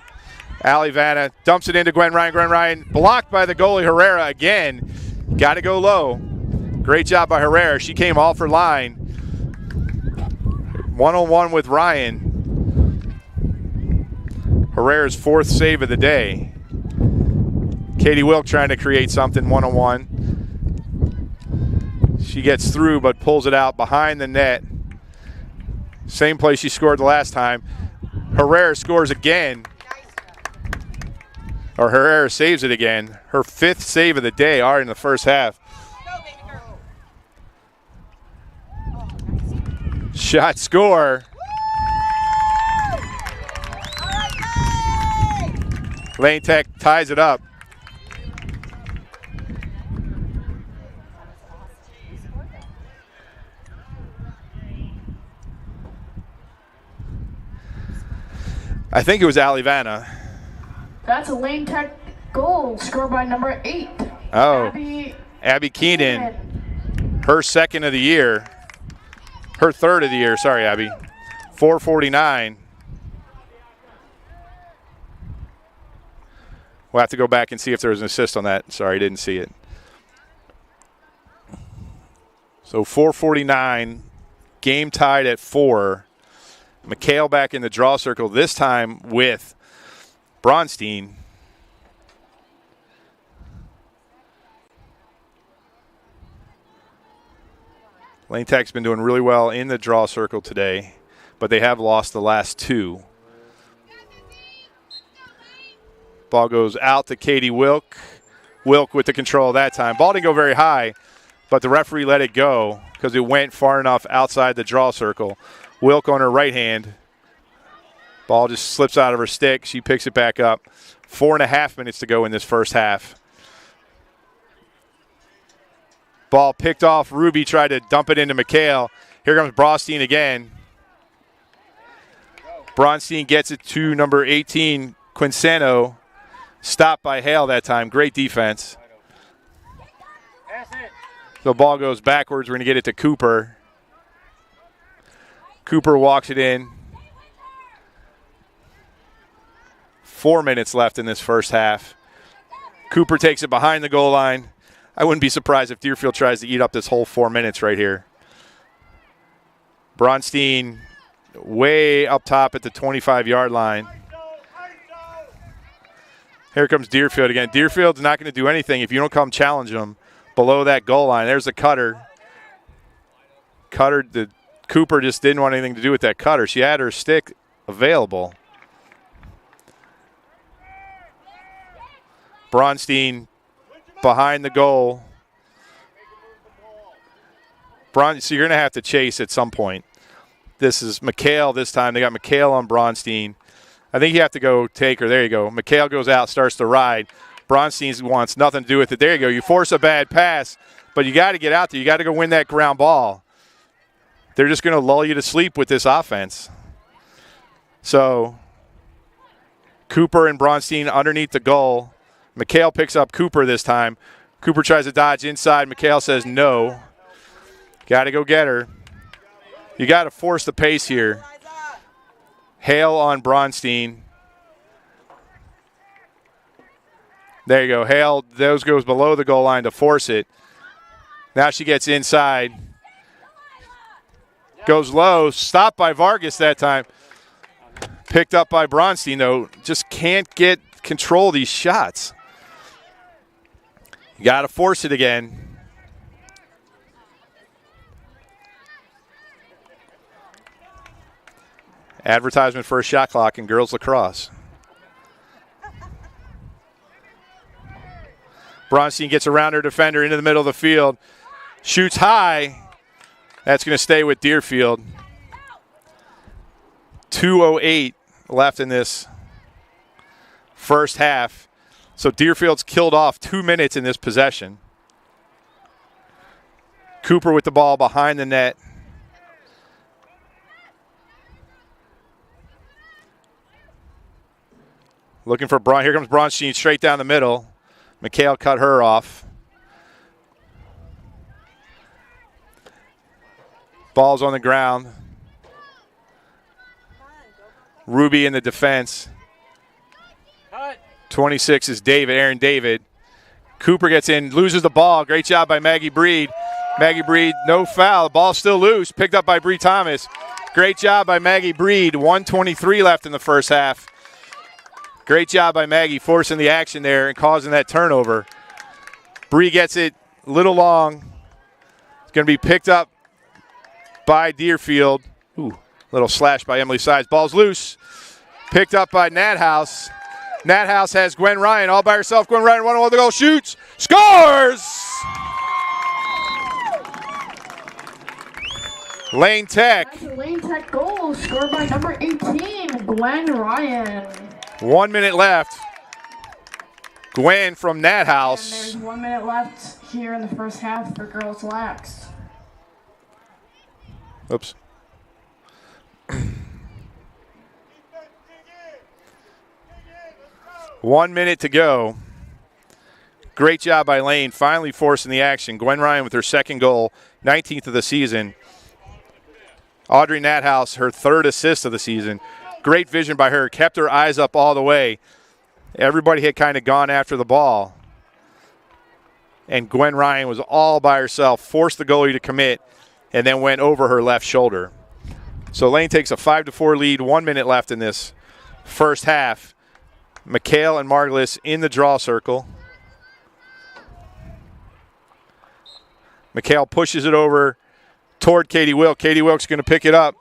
Speaker 1: Allie Vanna dumps it into Gwen Ryan. Gwen Ryan blocked by the goalie Herrera again. Got to go low. Great job by Herrera. She came off her line. One-on-one with Ryan. Herrera's 4th save of the day. Katie Wilk trying to create something one-on-one. She gets through but pulls it out behind the net. Same place she scored the last time. Herrera scores again. Or Herrera saves it again. Her 5th save of the day are in the first half. Shot, score. Lane Tech ties it up. I think it was Allie Vanna.
Speaker 2: That's a Lane Tech goal scored by number 8.
Speaker 1: Oh, Abby Keenan. Her 2nd of the year. Her 3rd of the year. Sorry, Abby. 4:49. We'll have to go back and see if there was an assist on that. Sorry, didn't see it. So 4:49. Game tied at 4. McHale back in the draw circle, this time with Bronstein. Lane Tech's been doing really well in the draw circle today, but they have lost the last 2. Ball goes out to Katie Wilk. Wilk with the control that time. Ball didn't go very high, but the referee let it go because it went far enough outside the draw circle. Wilk on her right hand. Ball just slips out of her stick. She picks it back up. 4.5 minutes to go in this first half. Ball picked off. Ruby tried to dump it into McHale. Here comes Bronstein again. Bronstein gets it to number 18, Quinceno. Stopped by Hale that time. Great defense. The ball goes backwards. We're going to get it to Cooper. Cooper walks it in. 4 minutes left in this first half. Cooper takes it behind the goal line. I wouldn't be surprised if Deerfield tries to eat up this whole 4 minutes right here. Bronstein way up top at the 25-yard line. Here comes Deerfield again. Deerfield's not going to do anything if you don't come challenge them below that goal line. There's the cutter. Cooper just didn't want anything to do with that cutter. She had her stick available. Bronstein behind the goal. So you're going to have to chase at some point. This is McHale this time. They got McHale on Bronstein. I think you have to go take her. There you go. McHale goes out, starts to ride. Bronstein wants nothing to do with it. There you go. You force a bad pass, but you got to get out there. You got to go win that ground ball. They're just going to lull you to sleep with this offense. So Cooper and Bronstein underneath the goal. McHale picks up Cooper this time. Cooper tries to dodge inside. McHale says no. Got to go get her. You got to force the pace here. Hale on Bronstein. There you go. Hale, those goes below the goal line to force it. Now she gets inside. Goes low. Stopped by Vargas that time. Picked up by Bronstein, though. Just can't get control of these shots. You got to force it again. Advertisement for a shot clock in girls lacrosse. Bronstein gets around her defender into the middle of the field. Shoots high. That's going to stay with Deerfield. 2:08 left in this first half. So Deerfield's killed off 2 minutes in this possession. Cooper with the ball behind the net. Looking for Braun. Here comes Bronstein straight down the middle. McHale cut her off. Ball's on the ground. Ruby in the defense. 26 is Aaron David. Cooper gets in, loses the ball. Great job by Maggie Breed. Maggie Breed, no foul. The ball's still loose. Picked up by Bree Thomas. Great job by Maggie Breed. 1:23 left in the first half. Great job by Maggie forcing the action there and causing that turnover. Bree gets it a little long. It's going to be picked up by Deerfield. Ooh, little slash by Emily Sides. Ball's loose. Picked up by Nathouse. Nathouse has Gwen Ryan all by herself. Gwen Ryan, 1-1 the goal, shoots, scores! Lane Tech.
Speaker 2: That's a Lane Tech goal scored by number 18, Gwen Ryan.
Speaker 1: 1 minute left. Gwen from Nathouse.
Speaker 2: And there's 1 minute left here in the first half for girls lax.
Speaker 1: Oops. 1 minute to go. Great job by Lane, finally forcing the action. Gwen Ryan with her second goal, 19th of the season. Audrey Nathouse, her third assist of the season. Great vision by her, kept her eyes up all the way. Everybody had kind of gone after the ball. And Gwen Ryan was all by herself, forced the goalie to commit, and then went over her left shoulder. So Lane takes a 5-4 lead, 1 minute left in this first half. McHale and Margulis in the draw circle. McHale pushes it over toward Katie Wilk. Katie Wilk's going to pick it up.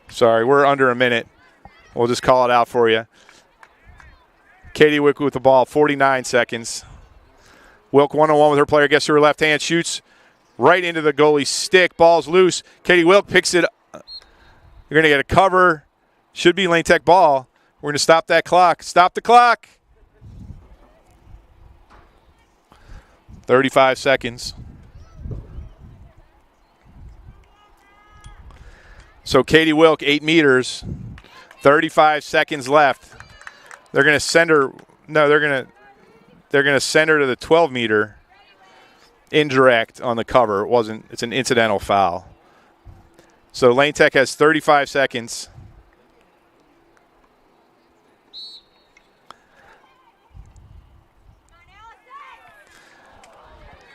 Speaker 1: Sorry, we're under a minute. We'll just call it out for you. Katie Wilk with the ball, 49 seconds. Wilk one-on-one with her player, gets to her left hand, shoots right into the goalie's stick. Ball's loose. Katie Wilk picks it up. You're going to get a cover. Should be Lane Tech ball. We're going to stop that clock. Stop the clock. 35 seconds. So Katie Wilk, 8 meters, 35 seconds left. They're going to send her. No, they're going to send her to the 12-meter. Indirect on the cover. It's an incidental foul. So Lane Tech has 35 seconds.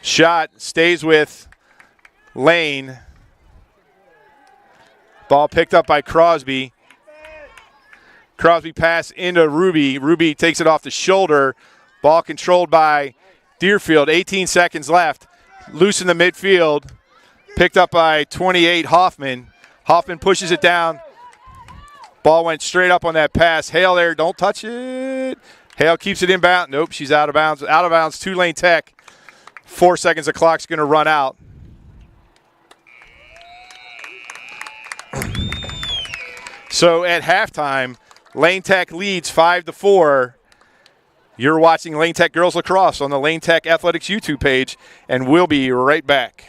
Speaker 1: Shot stays with Lane. Ball picked up by Crosby. Crosby pass into Ruby. Ruby takes it off the shoulder. Ball controlled by Deerfield. 18 seconds left. Loose in the midfield. Picked up by 28 Hoffman. Hoffman pushes it down. Ball went straight up on that pass. Hale there, don't touch it. Hale keeps it inbound. Nope, she's out of bounds. Out of bounds to Lane Tech. 4 seconds, the clock's going to run out. So at halftime, Lane Tech leads 5-4. You're watching Lane Tech Girls Lacrosse on the Lane Tech Athletics YouTube page, and we'll be right back.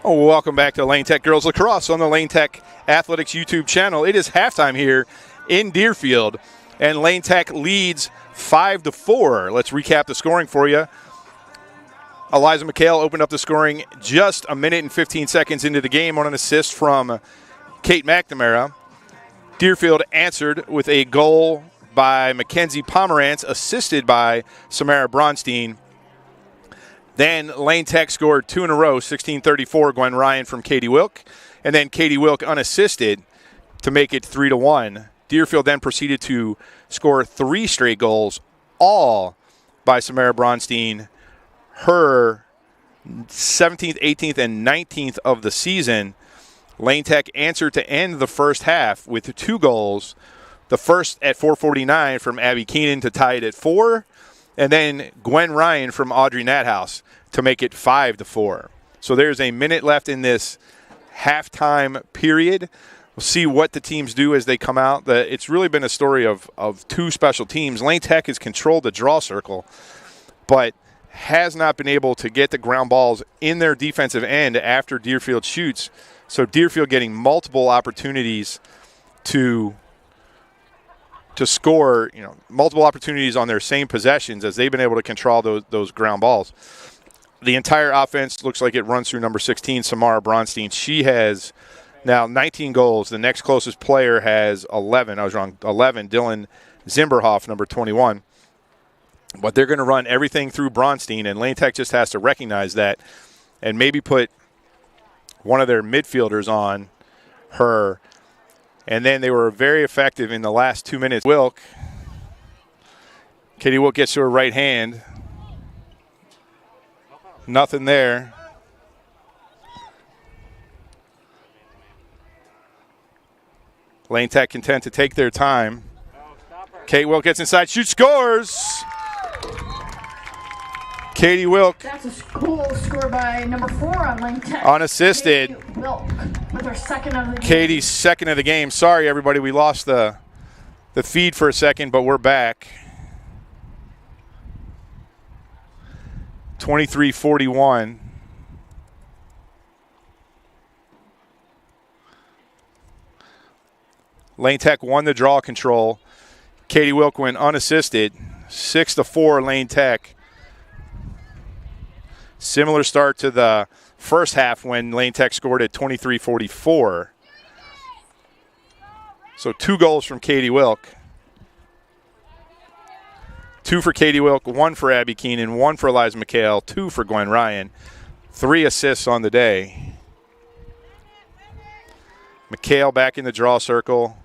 Speaker 1: Oh, welcome back to Lane Tech Girls Lacrosse on the Lane Tech Athletics YouTube channel. It is halftime here in Deerfield, and Lane Tech leads 5-4. Let's recap the scoring for you. Eliza McHale opened up the scoring just a minute and 15 seconds into the game on an assist from Kate McNamara. Deerfield answered with a goal by Mackenzie Pomerantz, assisted by Samara Bronstein. Then Lane Tech scored 2 in a row, 16-34, Gwen Ryan from Katie Wilk. And then Katie Wilk unassisted to make it 3-1. Deerfield then proceeded to score 3 straight goals, all by Samara Bronstein, her 17th, 18th, and 19th of the season. Lane Tech answered to end the first half with 2 goals. The first at 4:49 from Abby Keenan to tie it at 4. And then Gwen Ryan from Audrey Nathouse to make it 5-4. So there's a minute left in this halftime period. We'll see what the teams do as they come out. It's really been a story of two special teams. Lane Tech has controlled the draw circle, but has not been able to get the ground balls in their defensive end after Deerfield shoots. So Deerfield getting multiple opportunities to score, multiple opportunities on their same possessions as they've been able to control those ground balls. The entire offense looks like it runs through number 16, Samara Bronstein. She has now 19 goals. The next closest player has 11. I was wrong. 11, Dylan Zimberhoff, number 21. But they're going to run everything through Bronstein, and Lane Tech just has to recognize that and maybe put one of their midfielders on her. And then they were very effective in the last 2 minutes. Katie Wilk gets to her right hand. Nothing there. Lane Tech content to take their time. Kate Wilk gets inside, shoots, scores! Katie Wilk.
Speaker 2: That's a cool score by number 4 on Lane Tech.
Speaker 1: Unassisted.
Speaker 2: Katie Wilk with her second of the game.
Speaker 1: Katie's second of the game. Sorry, everybody, we lost the feed for a second, but we're back. 23-41. Lane Tech won the draw control. Katie Wilk went unassisted. 6-4 Lane Tech. Similar start to the first half when Lane Tech scored at 23-44. So 2 goals from Katie Wilk. 2 for Katie Wilk, 1 for Abby Keenan, 1 for Eliza McHale, 2 for Gwen Ryan. 3 assists on the day. McHale back in the draw circle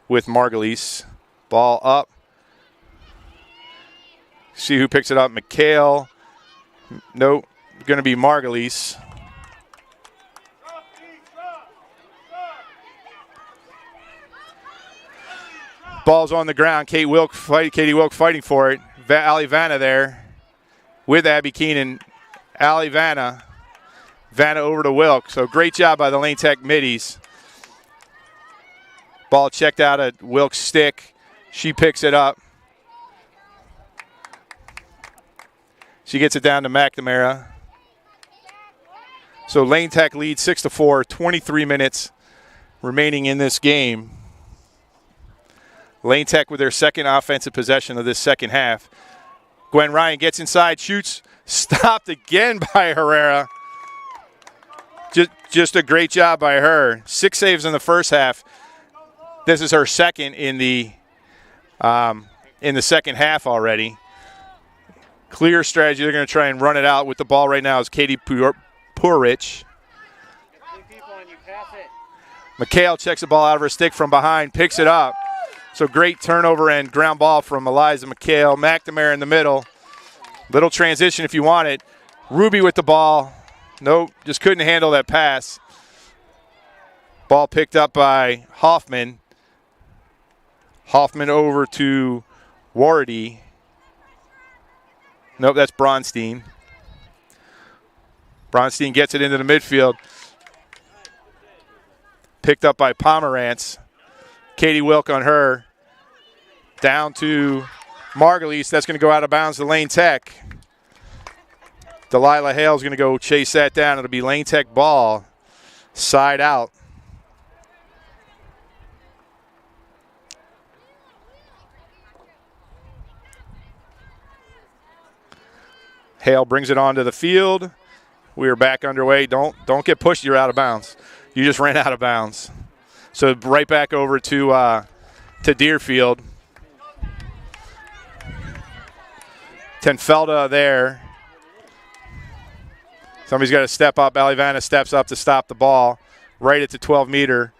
Speaker 1: with Margulies. Ball up. See who picks it up. McHale. Nope. Going to be Margulies. Ball's on the ground. Katie Wilk fighting for it. Ali Vanna there with Abby Keenan. Ali Vanna. Vanna over to Wilk. So great job by the Lane Tech middies. Ball checked out at Wilk's stick. She picks it up. She gets it down to McNamara. So Lane Tech leads 6-4, 23 minutes remaining in this game. Lane Tech with their second offensive possession of this second half. Gwen Ryan gets inside, shoots, stopped again by Herrera. Just a great job by her. 6 saves in the first half. This is her second in the second half already. Clear strategy. They're going to try and run it out with the ball right now is Katie Purich. McHale checks the ball out of her stick from behind, picks it up. So great turnover and ground ball from Eliza McHale. McNamara in the middle. Little transition if you want it. Ruby with the ball. Nope, just couldn't handle that pass. Ball picked up by Hoffman. Hoffman over to Wardy. Nope, that's Bronstein. Bronstein gets it into the midfield. Picked up by Pomerantz. Katie Wilk on her. Down to Margulies. That's going to go out of bounds to Lane Tech. Delilah Hale's going to go chase that down. It'll be Lane Tech ball. Side out. Hale brings it onto the field. We are back underway. Don't get pushed. You're out of bounds. You just ran out of bounds. So right back over to Deerfield. Tenfelda there. Somebody's got to step up. Alivana steps up to stop the ball right at the 12-meter.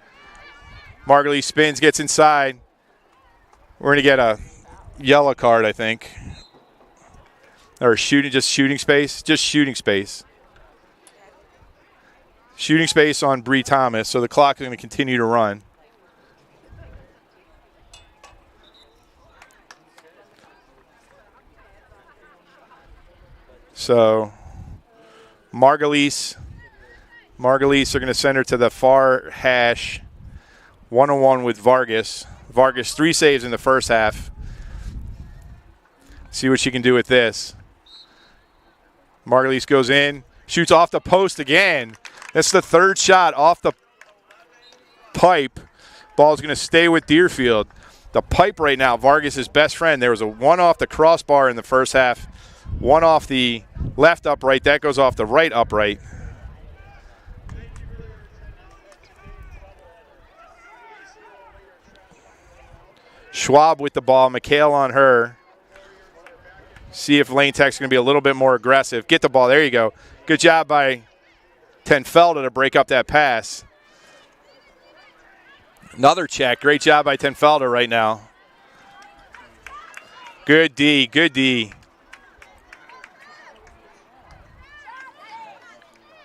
Speaker 1: Margulies spins, gets inside. We're going to get a yellow card, I think. Or shooting space. Just shooting space. Shooting space on Bree Thomas, so the clock is going to continue to run. So Margulies are going to send her to the far hash 1-on-1 with Vargas. Vargas 3 saves in the first half. See what she can do with this. Margulies goes in, shoots off the post again. That's the third shot off the pipe. Ball's going to stay with Deerfield. The pipe right now, Vargas' best friend. There was a one off the crossbar in the first half, one off the left upright. That goes off the right upright. Schwab with the ball. McHale on her. See if Lane Tech's going to be a little bit more aggressive. Get the ball. There you go. Good job by Tenfelda to break up that pass. Another check. Great job by Tenfelda right now. Good D. Good D.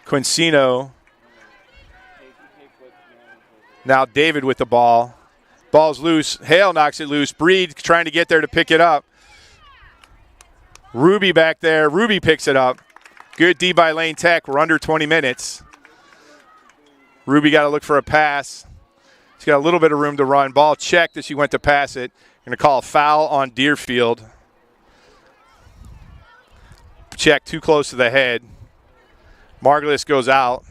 Speaker 1: Quincino. Now David with the ball. Ball's loose. Hale knocks it loose. Breed trying to get there to pick it up. Ruby back there. Ruby picks it up. Good D by Lane Tech. We're under 20 minutes. Ruby got to look for a pass. She's got a little bit of room to run. Ball checked as she went to pass it. Going to call a foul on Deerfield. Check too close to the head. Margulis goes out.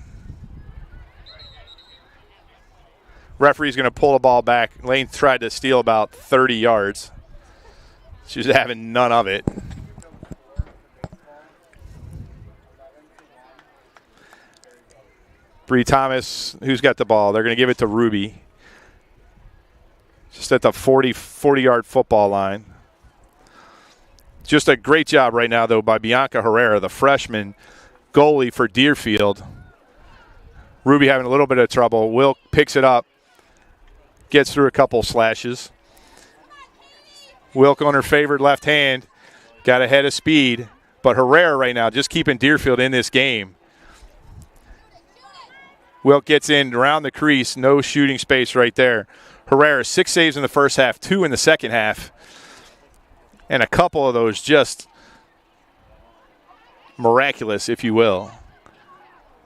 Speaker 1: Referee's going to pull the ball back. Lane tried to steal about 30 yards. She was having none of it. Bree Thomas, who's got the ball? They're going to give it to Ruby. Just at the 40-yard football line. Just a great job right now, though, by Bianca Herrera, the freshman goalie for Deerfield. Ruby having a little bit of trouble. Wilk picks it up. Gets through a couple slashes. Wilk on her favored left hand. Got ahead of speed. But Herrera right now just keeping Deerfield in this game. Wilk gets in around the crease. No shooting space right there. Herrera, 6 saves in the first half, 2 in the second half. And a couple of those just miraculous, if you will.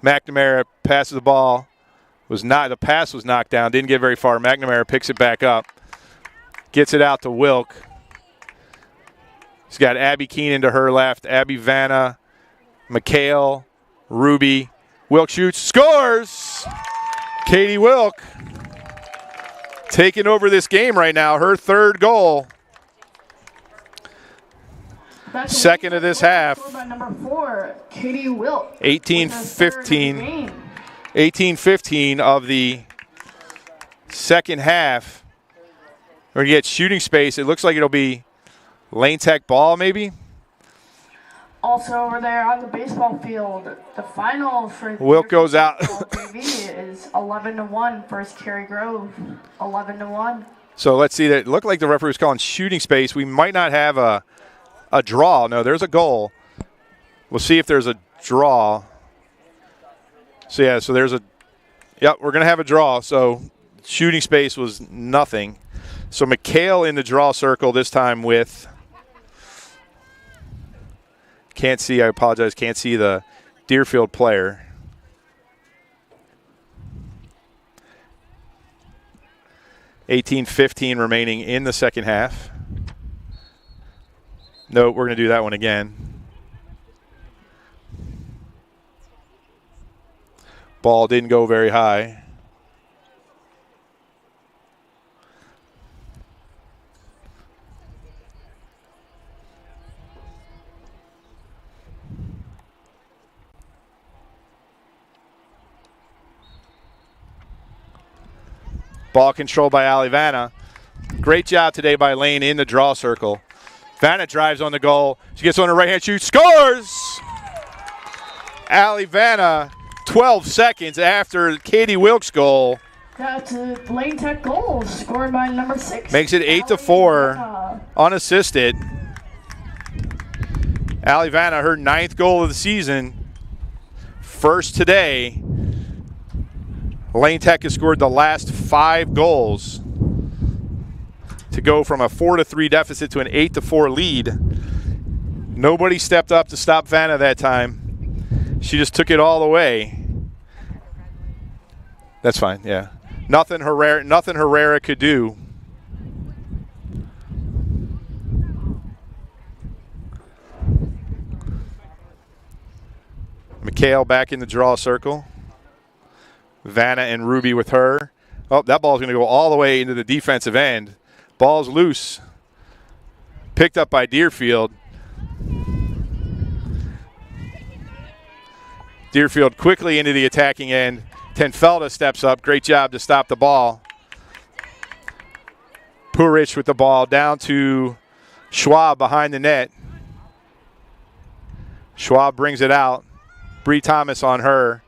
Speaker 1: McNamara passes the ball. The pass was knocked down. Didn't get very far. McNamara picks it back up. Gets it out to Wilk. He's got Abby Keenan to her left. Abby Vanna, McHale, Ruby. Wilk shoots, scores! Katie Wilk taking over this game right now. Her third goal. Second of this half.
Speaker 2: Number 4, Katie Wilk.
Speaker 1: 18-15. 18-15 of the second half. We're going to get shooting space. It looks like it'll be Lane Tech ball maybe.
Speaker 2: Also over there on the baseball field, the final for
Speaker 1: Wilk goes out.
Speaker 2: JV is 11-1 versus Cary Grove. 11-1.
Speaker 1: So let's see. That it looked like the referee was calling shooting space. We might not have a draw. No, there's a goal. We'll see if there's a draw. So, yeah, so there's we're going to have a draw. So shooting space was nothing. So McHale in the draw circle this time with, can't see, I apologize, can't see the Deerfield player. $18-15 remaining in the second half. No, we're going to do that one again. Ball didn't go very high. Ball control by Ali Vanna. Great job today by Lane in the draw circle. Vanna drives on the goal. She gets on her right hand, shoots, scores! Ali Vanna, 12 seconds after Katie Wilkes' goal.
Speaker 2: That's a Lane Tech goal scored by number 6.
Speaker 1: Makes it 8-4, unassisted. Ali Vanna, her 9th goal of the season. First today. Lane Tech has scored the last 5 goals to go from a 4-3 deficit to an 8-4 lead. Nobody stepped up to stop Vanna that time. She just took it all away. That's fine, yeah. Nothing Herrera could do. McHale back in the draw circle. Vanna and Ruby with her. Oh, that ball's going to go all the way into the defensive end. Ball's loose. Picked up by Deerfield. Deerfield quickly into the attacking end. Tenfelda steps up. Great job to stop the ball. Purich with the ball down to Schwab behind the net. Schwab brings it out. Bree Thomas on her.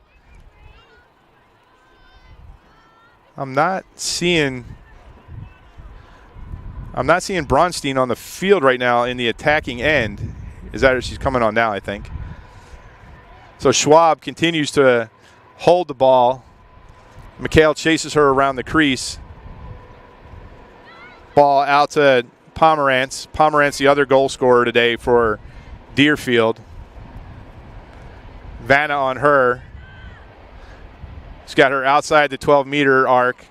Speaker 1: I'm not seeing Bronstein on the field right now in the attacking end. Is that she's coming on now, I think. So Schwab continues to hold the ball. McHale chases her around the crease. Ball out to Pomerantz. Pomerantz, the other goal scorer today for Deerfield. Vanna on her. She's got her outside the 12-meter arc.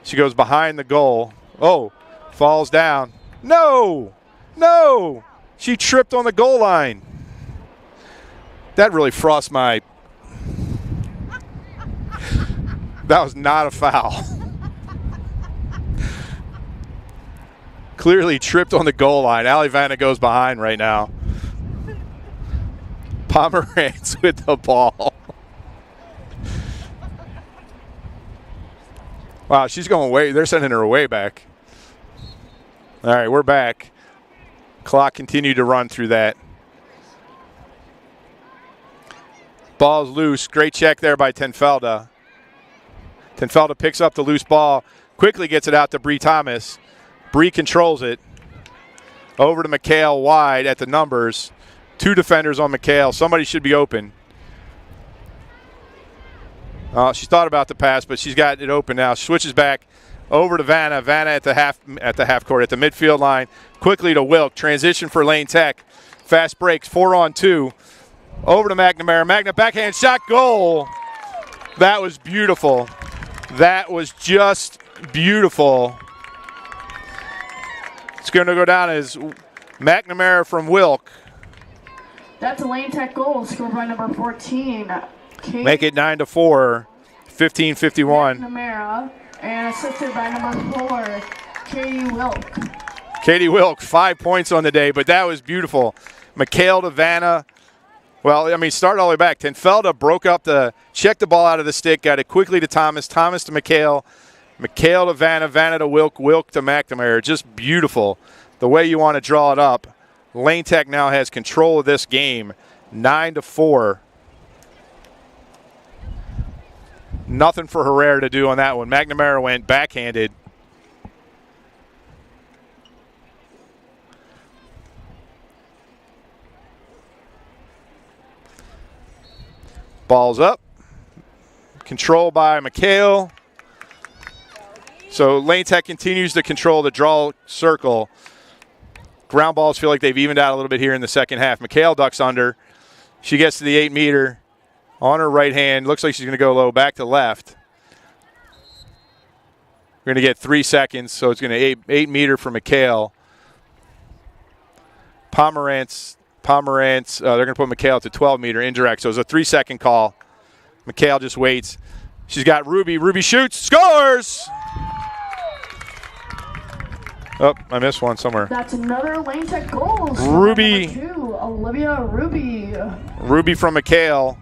Speaker 1: She goes behind the goal. Oh, falls down. No! No! She tripped on the goal line. That really frosts my... That was not a foul. Clearly tripped on the goal line. Ali Vanna goes behind right now. Pomerantz with the ball. Wow, she's going way. They're sending her way back. All right, we're back. Clock continued to run through that. Ball's loose. Great check there by Tenfelda. Tenfelda picks up the loose ball, quickly gets it out to Bree Thomas. Bree controls it. Over to McHale wide at the numbers. 2 defenders on McHale. Somebody should be open. She thought about the pass, but she's got it open now. Switches back over to Vanna. Vanna at the half court, at the midfield line. Quickly to Wilk. Transition for Lane Tech. Fast breaks. 4-on-2. Over to McNamara. Magna backhand shot. Goal. That was beautiful. That was just beautiful. It's going to go down as McNamara from Wilk.
Speaker 2: That's a Lane Tech goal scored by number 14.
Speaker 1: Make it 9-4, 15-51.
Speaker 2: McNamara, and assisted by number 4, Katie Wilk.
Speaker 1: Katie Wilk, 5 points on the day, but that was beautiful. McHale to Vanna. Well, I mean, start all the way back. Tenfelda broke up checked the ball out of the stick, got it quickly to Thomas, Thomas to McHale, McHale to Vanna, Vanna to Wilk, Wilk to McNamara. Just beautiful the way you want to draw it up. Lane Tech now has control of this game, 9-4. Nothing for Herrera to do on that one. McNamara went backhanded. Ball's up. Control by McHale. So Lane Tech continues to control the draw circle. Ground balls feel like they've evened out a little bit here in the second half. McHale ducks under. She gets to the 8-meter. On her right hand, looks like she's going to go low, back to left. We're going to get 3 seconds, so it's going to 8-meter for McHale. Pomerantz, they're going to put McHale to 12-meter, indirect, so it's a 3-second call. McHale just waits. She's got Ruby. Ruby shoots, scores! Oh, I missed one somewhere.
Speaker 2: That's another Lane Tech goal.
Speaker 1: Ruby.
Speaker 2: Number 2, Olivia Ruby.
Speaker 1: Ruby from McHale.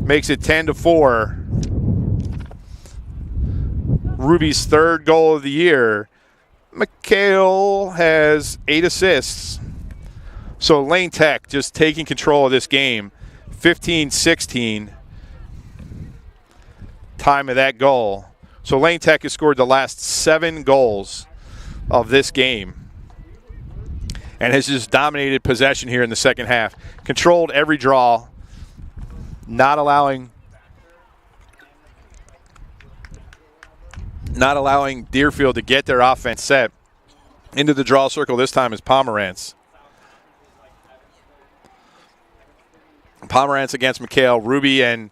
Speaker 1: Makes it 10-4. Ruby's 3rd goal of the year. McHale has 8 assists. So Lane Tech just taking control of this game. 15-16. Time of that goal. So Lane Tech has scored the last 7 goals of this game. And has just dominated possession here in the second half. Controlled every draw. Not allowing Deerfield to get their offense set. Into the draw circle this time is Pomerantz. Pomerantz against McHale. Ruby and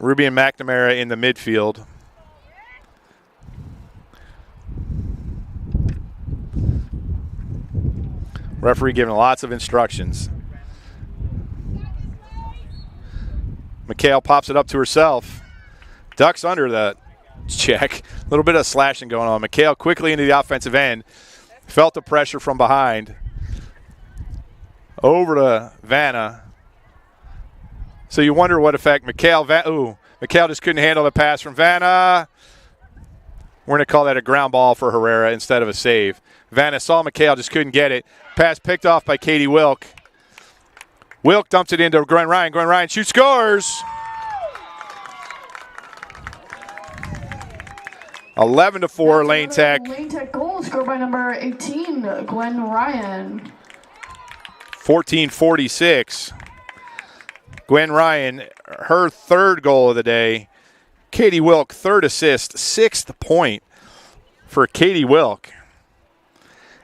Speaker 1: Ruby and McNamara in the midfield. Referee giving lots of instructions. McHale pops it up to herself. Ducks under the check. A little bit of slashing going on. McHale quickly into the offensive end. Felt the pressure from behind. Over to Vanna. So you wonder what effect McHale just couldn't handle the pass from Vanna. We're going to call that a ground ball for Herrera instead of a save. Vanna saw McHale, just couldn't get it. Pass picked off by Katie Wilk. Wilk dumps it into Gwen Ryan. Gwen Ryan shoots, scores. 11-4, Lane Tech.
Speaker 2: Lane Tech goal scored by number 18, Gwen Ryan.
Speaker 1: 14:46. Gwen Ryan, her third goal of the day. Katie Wilk, third assist, 6th point for Katie Wilk.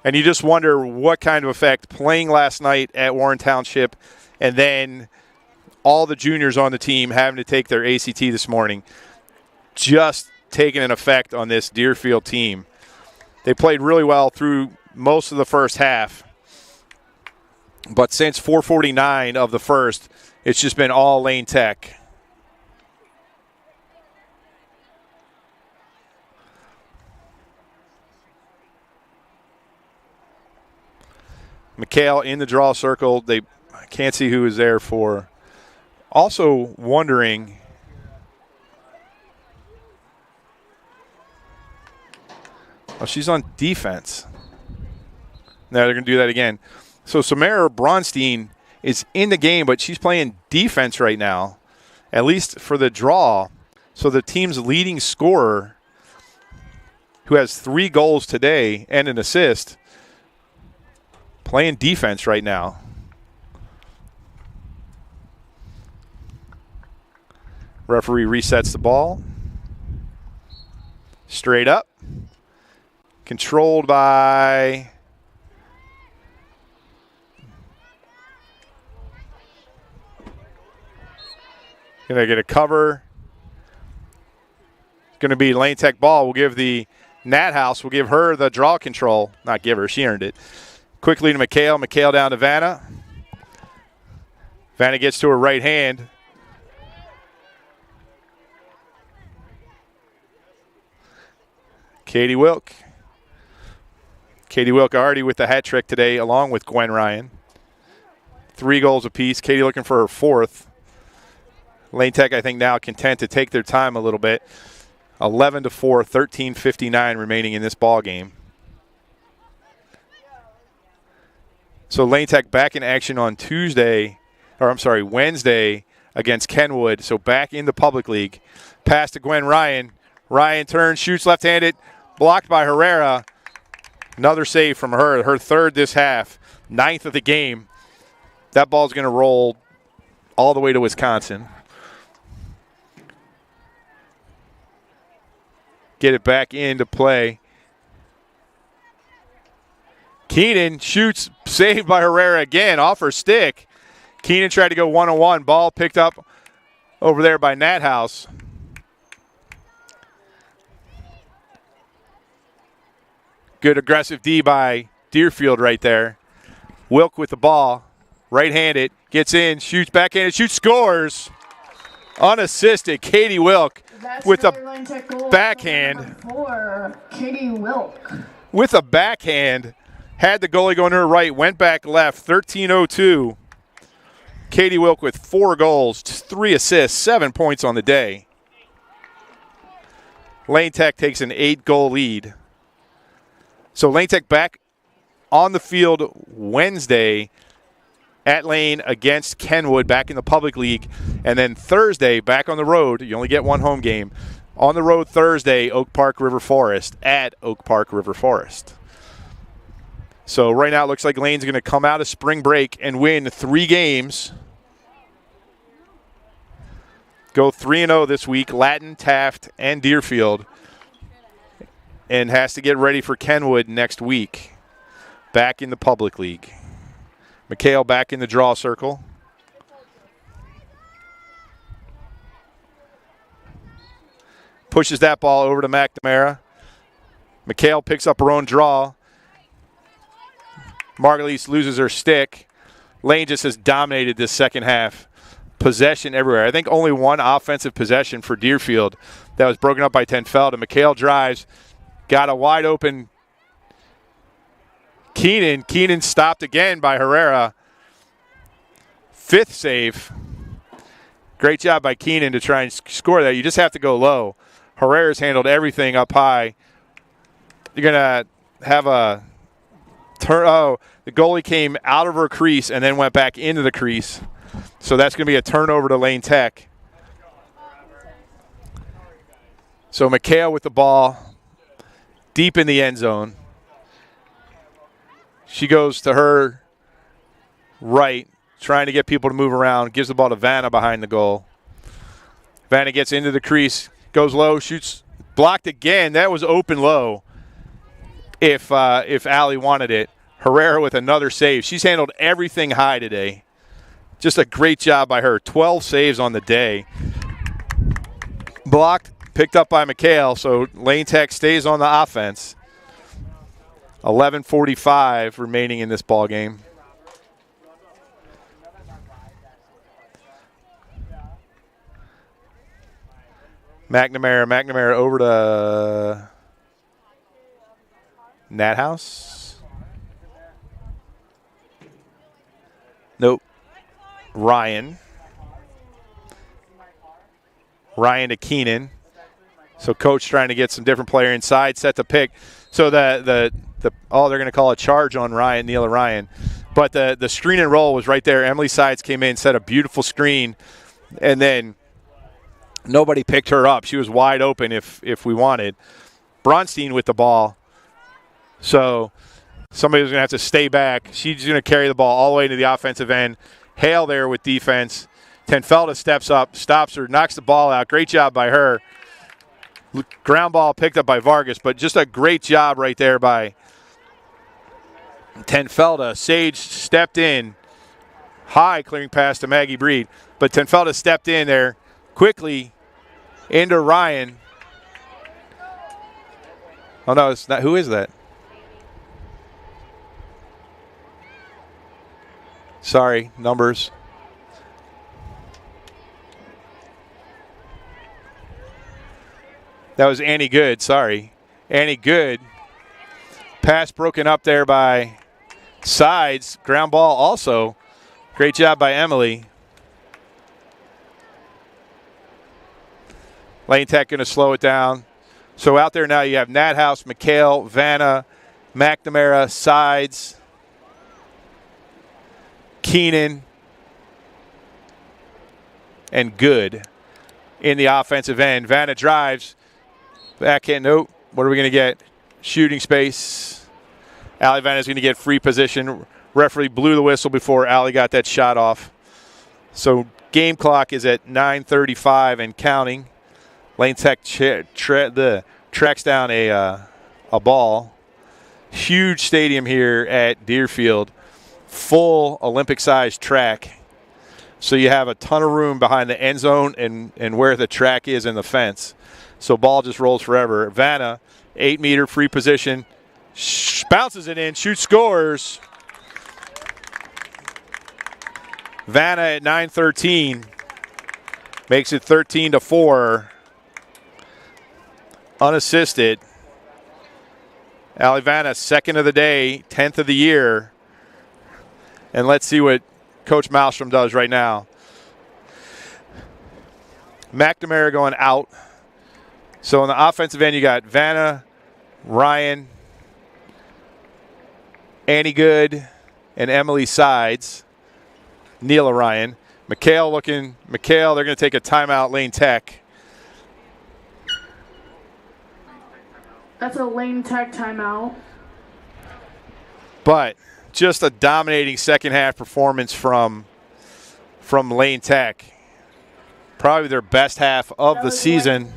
Speaker 1: And you just wonder what kind of effect playing last night at Warren Township and then all the juniors on the team having to take their ACT this morning, just taking an effect on this Deerfield team. They played really well through most of the first half. But since 4:49 of the first, it's just been all Lane Tech. McHale in the draw circle. I can't see who is there for. Also wondering, she's on defense. Now they're going to do that again. So Samara Bronstein is in the game, but she's playing defense right now, at least for the draw. So the team's leading scorer, who has 3 goals today and an assist, playing defense right now. Referee resets the ball. Straight up. Controlled by going to get a cover. It's going to be Lane Tech ball. We'll give the Nat House, we'll give her the draw control. Not give her, she earned it. Quickly to McHale. McHale down to Vanna. Vanna gets to her right hand. Katie Wilk. Katie Wilk already with the hat trick today, along with Gwen Ryan. 3 goals apiece. Katie looking for her 4th. Lane Tech, I think, now content to take their time a little bit. 11-4, 13:59 remaining in this ball game. So Lane Tech back in action on Wednesday against Kenwood. So back in the public league. Pass to Gwen Ryan. Ryan turns, shoots left-handed, blocked by Herrera. Another save from her, her 3rd this half, 9th of the game. That ball's going to roll all the way to Wisconsin. Get it back into play. Keenan shoots, saved by Herrera again, off her stick. Keenan tried to go one-on-one. Ball picked up over there by Nat House. Good aggressive D by Deerfield right there. Wilk with the ball. Right-handed. Gets in, shoots backhanded, shoots, scores. Unassisted, Katie Wilk with a backhand.
Speaker 2: Katie Wilk.
Speaker 1: With a backhand. Had the goalie going to her right, went back left, 13:02. Katie Wilk with 4 goals, 3 assists, 7 points on the day. Lane Tech takes an 8-goal lead. So Lane Tech back on the field Wednesday at Lane against Kenwood, back in the public league. And then Thursday, back on the road. You only get 1 home game. On the road Thursday, Oak Park River Forest, at Oak Park River Forest. So right now it looks like Lane's going to come out of spring break and win 3 games. Go 3-0 this week, Latin, Taft, and Deerfield. And has to get ready for Kenwood next week. Back in the public league. McHale back in the draw circle. pushes that ball over to McNamara. McHale picks up her own draw. Margulies loses her stick. Lane just has dominated this second half. Possession everywhere. I think only one offensive possession for Deerfield that was broken up by Tenfeld. And McHale drives. Got a wide open Keenan. Keenan stopped again by Herrera. 5th save. Great job by Keenan to try and score that. You just have to go low. Herrera's handled everything up high. You're going to have a turn. Oh, the goalie came out of her crease and then went back into the crease. So that's going to be a turnover to Lane Tech. So McHale with the ball deep in the end zone. She goes to her right, trying to get people to move around, gives the ball to Vanna behind the goal. Vanna gets into the crease, goes low, shoots, blocked again. That was open low if Allie wanted it. Herrera with another save. She's handled everything high today. Just a great job by her. 12 saves on the day. Blocked, picked up by McHale, so Lane Tech stays on the offense. 11:45 remaining in this ball game. McNamara over to Nathouse. Nope. Ryan to Keenan. So coach trying to get some different player inside, set the pick. So they're going to call a charge on Ryan, Neela Ryan. But the screen and roll was right there. Emily Sides came in, set a beautiful screen, and then nobody picked her up. She was wide open if we wanted. Bronstein with the ball. So somebody was going to have to stay back. She's going to carry the ball all the way to the offensive end. Hale there with defense. Tenfelda steps up, stops her, knocks the ball out. Great job by her. Ground ball picked up by Vargas, but just a great job right there by Tenfelda. Sage stepped in high, clearing pass to Maggie Breed, but Tenfelda stepped in there quickly into Ryan. Oh, no, it's not. Who is that? Sorry, numbers. That was Annie Good, sorry. Annie Good. Pass broken up there by Sides. Ground ball also. Great job by Emily. Lane Tech going to slow it down. So out there now you have Nathouse, McHale, Vanna, McNamara, Sides, Keenan, and Good in the offensive end. Vanna drives. Backhand, nope. What are we going to get? Shooting space. Allie Vanna's going to get free position. Referee blew the whistle before Allie got that shot off. So game clock is at 9:35 and counting. Lane Tech tracks down a ball. Huge stadium here at Deerfield. Full Olympic-sized track. So you have a ton of room behind the end zone and where the track is and the fence. So ball just rolls forever. Vanna, 8-meter free position. Bounces it in, shoots, scores. Vanna at 9:13. Makes it 13-4. Unassisted. Allie Vanna, second of the day, 10th of the year. And let's see what Coach Malmstrom does right now. McNamara going out. So on the offensive end, you got Vanna, Ryan, Annie Good, and Emily Sides. Neela Ryan. McHale, they're going to take a timeout, Lane Tech.
Speaker 2: That's a Lane Tech timeout.
Speaker 1: But just a dominating second half performance from Lane Tech. Probably their best half of the season.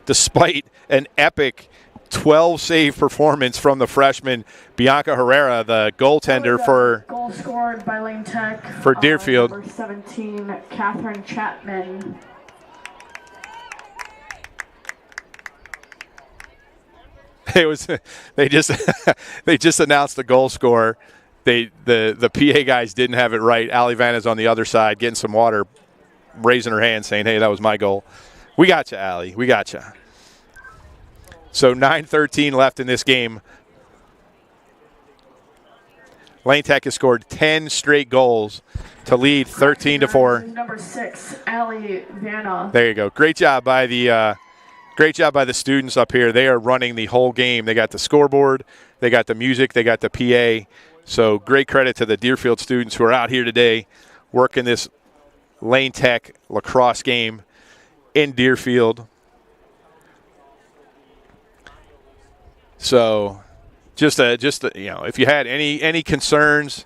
Speaker 1: Despite an epic 12-save performance from the freshman Bianca Herrera, the goaltender for
Speaker 2: goal scored by Lane Tech
Speaker 1: for Deerfield.
Speaker 2: Number 17, Catherine Chapman.
Speaker 1: it was they just they just announced the goal score. The PA guys didn't have it right. Ali Vanna's on the other side getting some water, raising her hand saying, hey, that was my goal. We got you, Ali. We got you. So 9:13 left in this game. Lane Tech has scored 10 straight goals to lead 13-4.
Speaker 2: Number 6, Ali Vanna.
Speaker 1: There you go. Great job by the students up here. They are running the whole game. They got the scoreboard, they got the music, they got the PA. So great credit to the Deerfield students who are out here today working this Lane Tech lacrosse game in Deerfield. So just if you had any concerns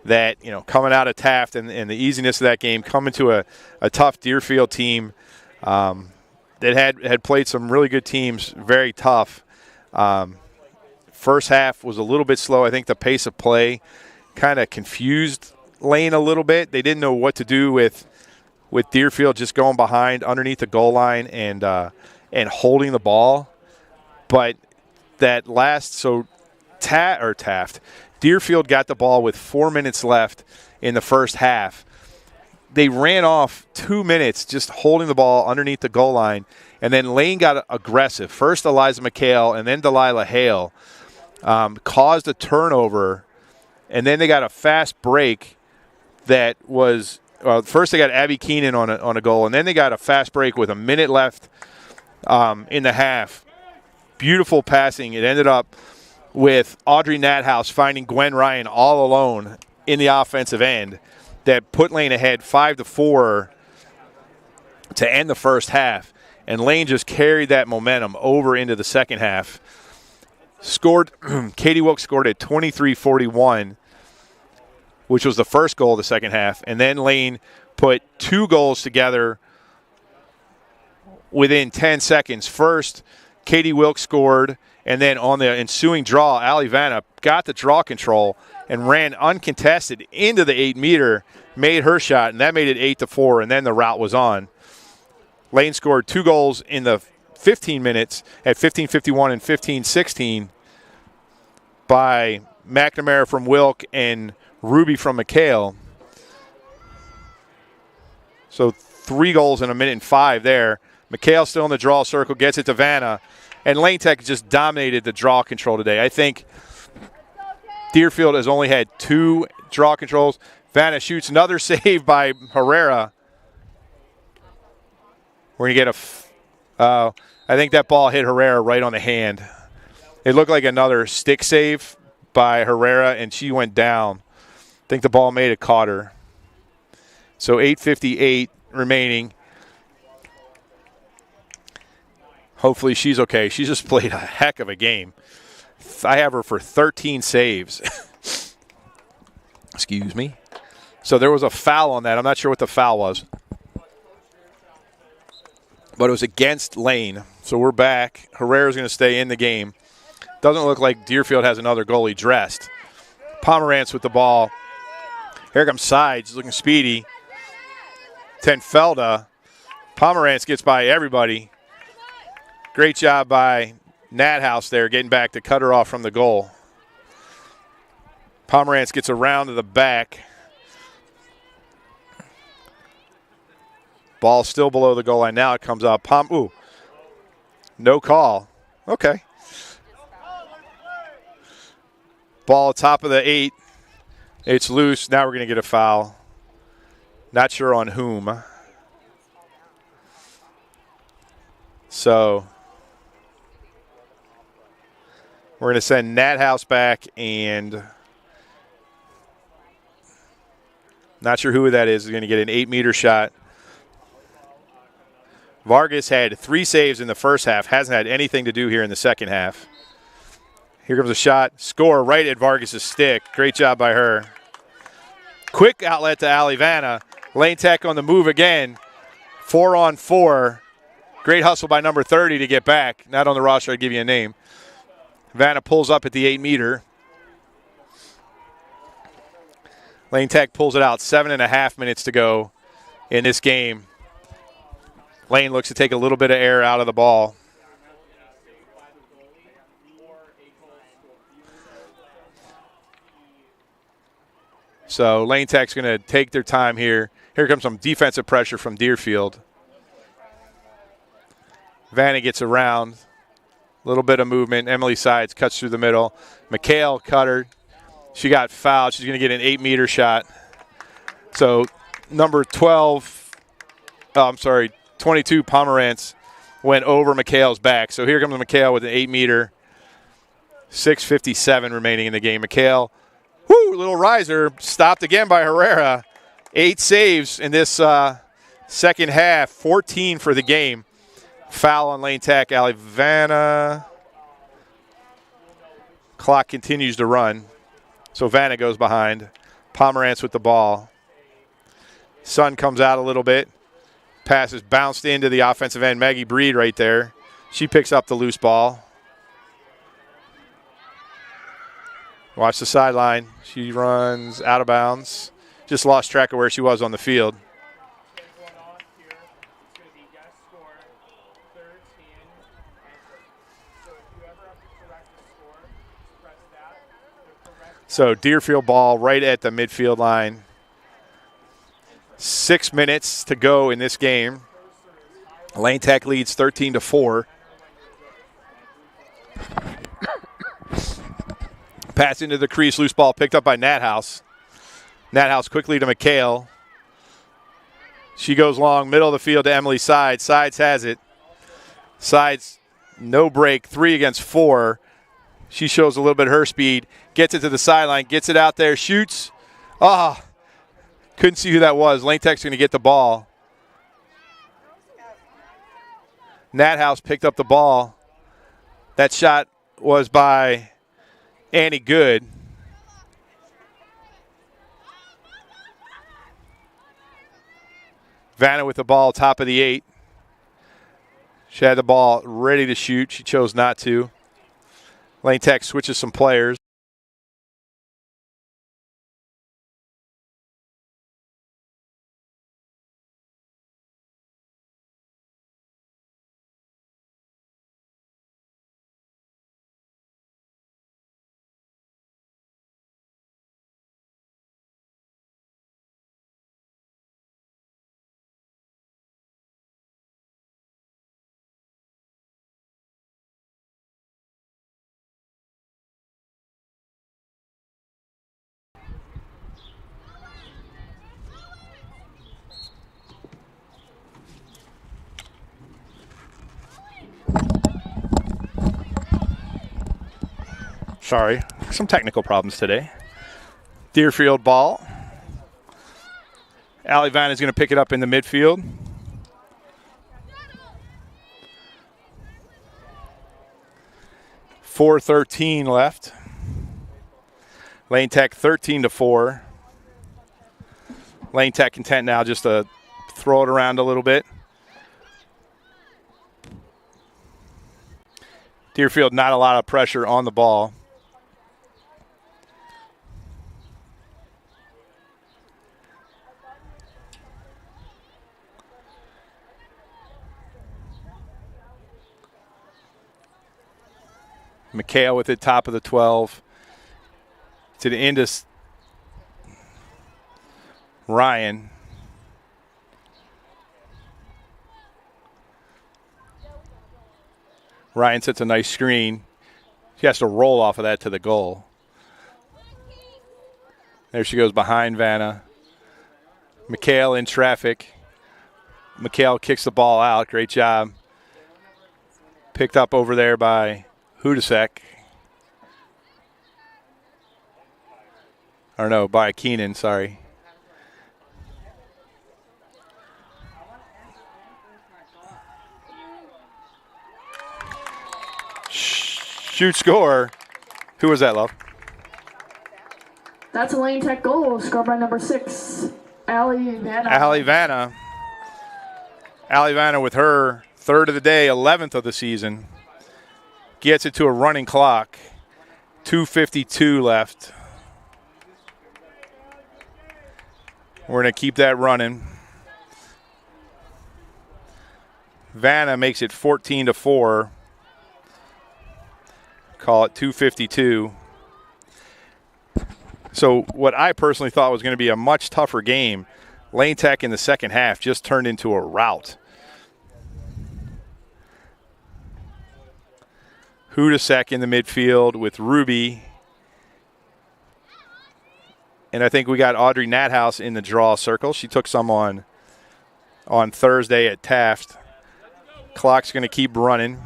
Speaker 1: that, coming out of Taft and the easiness of that game, coming to a tough Deerfield team that had played some really good teams, very tough. First half was a little bit slow. I think the pace of play kind of confused Lane a little bit. They didn't know what to do with Deerfield just going behind underneath the goal line and holding the ball. But that last Taft, Deerfield got the ball with 4 minutes left in the first half. They ran off 2 minutes just holding the ball underneath the goal line, and then Lane got aggressive. First Eliza McHale and then Delilah Hale caused a turnover, and then they got a fast break that was first they got Abby Keenan on a goal, and then they got a fast break with a minute left in the half. Beautiful passing. It ended up with Audrey Nathouse finding Gwen Ryan all alone in the offensive end that put Lane ahead 5-4 to end the first half. And Lane just carried that momentum over into the second half. Katie Wilkes scored at 23-41, which was the first goal of the second half. And then Lane put 2 goals together within 10 seconds. First, Katie Wilkes scored, and then on the ensuing draw, Ali Vanna got the draw control and ran uncontested into the 8-meter, made her shot, and that made it 8-4, and then the rout was on. Lane scored 2 goals in the 15 minutes at 15:51 and 15:16 by McNamara from Wilk and Ruby from McHale. So 3 goals in a minute and 5 there. McHale still in the draw circle, gets it to Vanna. And Lane Tech just dominated the draw control today. I think Deerfield has only had 2 draw controls. Vanna shoots another save by Herrera. We're going to get I think that ball hit Herrera right on the hand. It looked like another stick save by Herrera, and she went down. I think the ball may have caught her. So 8:58 remaining. Hopefully she's okay. She just played a heck of a game. I have her for 13 saves. Excuse me. So there was a foul on that. I'm not sure what the foul was. But it was against Lane. So we're back. Herrera's going to stay in the game. Doesn't look like Deerfield has another goalie dressed. Pomerantz with the ball. Here comes Sides, looking speedy. Tenfelda. Pomerantz gets by everybody. Great job by Nathouse there, getting back to cut her off from the goal. Pomerantz gets around to the back. Ball still below the goal line. Now it comes up. No call. Okay. Ball top of the 8. It's loose. Now we're going to get a foul. Not sure on whom. So we're going to send Nathouse back, and not sure who that is. He's going to get an 8-meter shot. Vargas had 3 saves in the first half. Hasn't had anything to do here in the second half. Here comes a shot. Score right at Vargas' stick. Great job by her. Quick outlet to Ali Vanna. Lane Tech on the move again. 4-on-4. Great hustle by number 30 to get back. Not on the roster, I'd give you a name. Vanna pulls up at the 8-meter. Lane Tech pulls it out. 7.5 minutes to go in this game. Lane looks to take a little bit of air out of the ball. So Lane Tech's going to take their time here. Here comes some defensive pressure from Deerfield. Vanna gets around. A little bit of movement. Emily Sides cuts through the middle. McHale cut her. She got fouled. She's going to get an 8-meter shot. So number 22 Pomerantz went over McHale's back. So here comes McHale with an 8-meter. 6:57 remaining in the game. McHale, little riser, stopped again by Herrera. 8 saves in this second half, 14 for the game. Foul on Lane Tech. Ali Vanna. Clock continues to run. So Vanna goes behind. Pomerantz with the ball. Sun comes out a little bit. Pass is bounced into the offensive end. Maggie Breed right there. She picks up the loose ball. Watch the sideline. She runs out of bounds. Just lost track of where she was on the field. So Deerfield ball right at the midfield line. 6 minutes to go in this game. Lane Tech leads 13-4. Pass into the crease, loose ball picked up by Nathouse. Nathouse quickly to McHale. She goes long, middle of the field to Emily Sides. Sides has it. Sides, no break, 3 against 4. She shows a little bit of her speed, gets it to the sideline, gets it out there, shoots. Couldn't see who that was. Lane Tech's going to get the ball. Nathouse picked up the ball. That shot was by Annie Good. Vanna with the ball, top of the 8. She had the ball ready to shoot. She chose not to. Lane Tech switches some players. Sorry, some technical problems today. Deerfield ball. Ali Vanna is going to pick it up in the midfield. .413 left. Lane Tech 13-4. Lane Tech content now just to throw it around a little bit. Deerfield not a lot of pressure on the ball. McHale with it, top of the 12. To the end of Ryan. Ryan sets a nice screen. She has to roll off of that to the goal. There she goes behind Vanna. McHale in traffic. McHale kicks the ball out. Great job. Picked up over there by Hudasek. Or no, by Keenan, sorry. Shoot, score. Who was that, love?
Speaker 2: That's a Lane Tech goal, scored by number 6, Ali Vanna.
Speaker 1: Ali Vanna. Ali Vanna with her third of the day, 11th of the season. Gets it to a running clock. 2:52 left. We're going to keep that running. Vanna makes it 14-4. Call it 2:52. So what I personally thought was going to be a much tougher game, Lane Tech in the second half just turned into a rout. Hudasek in the midfield with Ruby. And I think we got Audrey Nathouse in the draw circle. She took some on Thursday at Taft. Clock's going to keep running.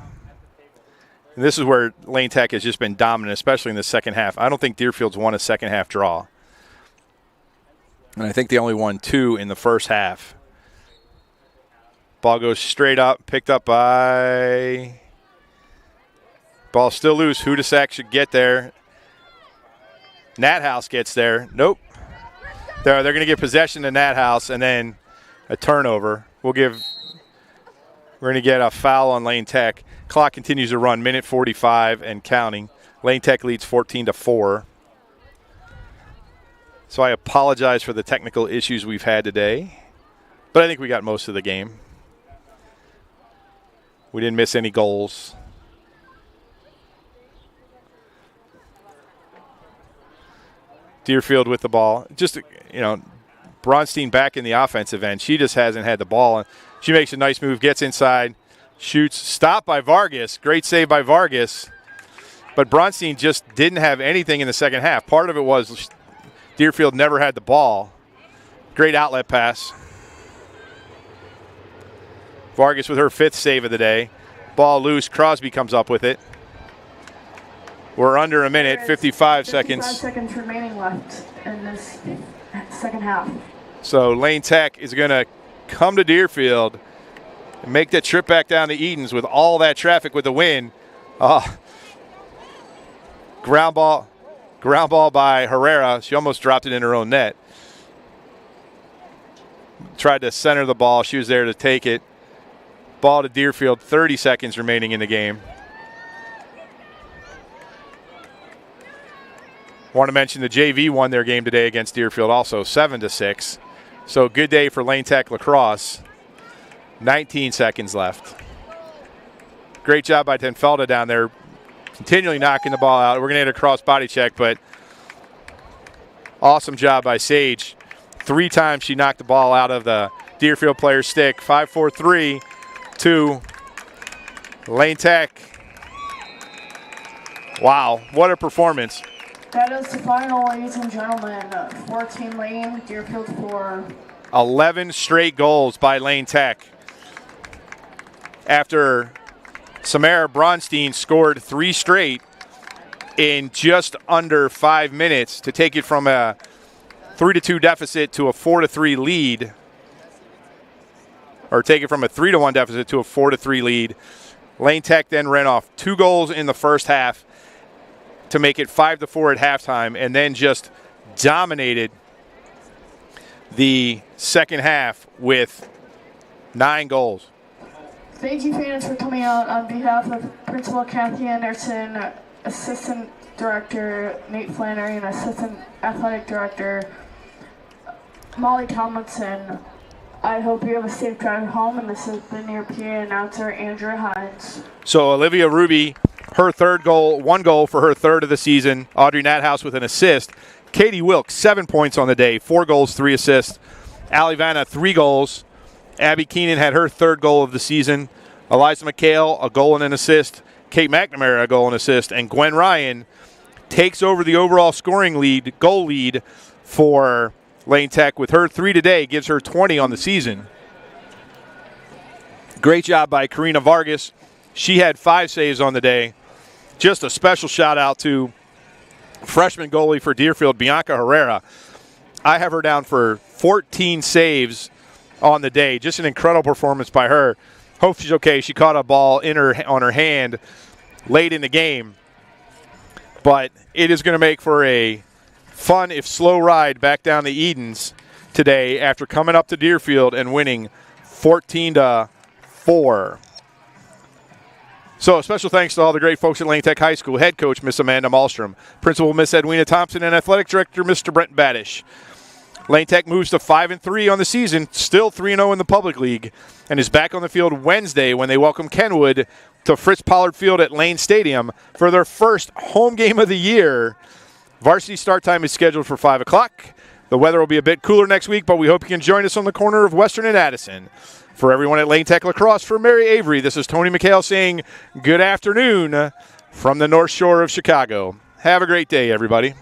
Speaker 1: And this is where Lane Tech has just been dominant, especially in the second half. I don't think Deerfield's won a second half draw. And I think they only won 2 in the first half. Ball goes straight up, picked up by... Ball still loose. Hudasek should get there. Nathouse gets there. Nope. They're going to give possession to Nathouse and then a turnover. We're going to get a foul on Lane Tech. Clock continues to run, minute 45 and counting. Lane Tech leads 14-4. So I apologize for the technical issues we've had today, but I think we got most of the game. We didn't miss any goals. Deerfield with the ball. Just, Bronstein back in the offensive end. She just hasn't had the ball. She makes a nice move, gets inside, shoots, stopped by Vargas. Great save by Vargas. But Bronstein just didn't have anything in the second half. Part of it was Deerfield never had the ball. Great outlet pass. Vargas with her 5th save of the day. Ball loose. Crosby comes up with it. We're under a minute, 55 seconds.
Speaker 2: 55 seconds remaining left in this second half.
Speaker 1: So Lane Tech is going to come to Deerfield and make that trip back down to Edens with all that traffic with the wind. Ground ball by Herrera. She almost dropped it in her own net. Tried to center the ball. She was there to take it. Ball to Deerfield, 30 seconds remaining in the game. Want to mention the JV won their game today against Deerfield also, 7-6. So good day for Lane Tech Lacrosse. 19 seconds left. Great job by Tenfelda down there, continually knocking the ball out. We're going to get a cross body check, but awesome job by Sage. 3 times she knocked the ball out of the Deerfield player's stick. 5-4-3 to Lane Tech. Wow, what a performance.
Speaker 2: That is the final, ladies and gentlemen. 14 Lane, Deerfield 4.
Speaker 1: 11 straight goals by Lane Tech. After Samara Bronstein scored 3 straight in just under 5 minutes to take it from a 3-2 deficit to a 4-3 lead, or take it from a 3-1 deficit to a 4-3 lead. Lane Tech then ran off 2 goals in the first half to make it 5-4 at halftime, and then just dominated the second half with 9 goals.
Speaker 2: Thank you, fans, for coming out. On behalf of Principal Kathy Anderson, Assistant Director Nate Flannery, and Assistant Athletic Director Molly Tomlinson, I hope you have a safe drive home, and this has been your PA announcer, Andrew Hines.
Speaker 1: So Olivia Ruby, her 3rd goal, 1 goal for her 3rd of the season. Audrey Nathouse with an assist. Katie Wilkes, 7 points on the day, 4 goals, 3 assists. Allie Vanna, 3 goals. Abby Keenan had her 3rd goal of the season. Eliza McHale, a goal and an assist. Kate McNamara, a goal and assist. And Gwen Ryan takes over the overall scoring lead, goal lead for Lane Tech with her 3 today, gives her 20 on the season. Great job by Karina Vargas. She had 5 saves on the day. Just a special shout out to freshman goalie for Deerfield, Bianca Herrera. I have her down for 14 saves on the day. Just an incredible performance by her. Hope she's okay. She caught a ball on her hand late in the game. But it is going to make for a fun, if slow, ride back down the Edens today after coming up to Deerfield and winning 14-4. So a special thanks to all the great folks at Lane Tech High School. Head coach, Miss Amanda Malmstrom. Principal, Miss Edwina Thompson. And athletic director, Mr. Brent Badish. Lane Tech moves to 5-3 on the season, still 3-0 in the public league, and is back on the field Wednesday when they welcome Kenwood to Fritz Pollard Field at Lane Stadium for their first home game of the year Varsity start time is scheduled for 5 o'clock. The weather will be a bit cooler next week, but we hope you can join us on the corner of Western and Addison. For everyone at Lane Tech Lacrosse, for Mary Avery, this is Tony McHale saying good afternoon from the North Shore of Chicago. Have a great day, everybody.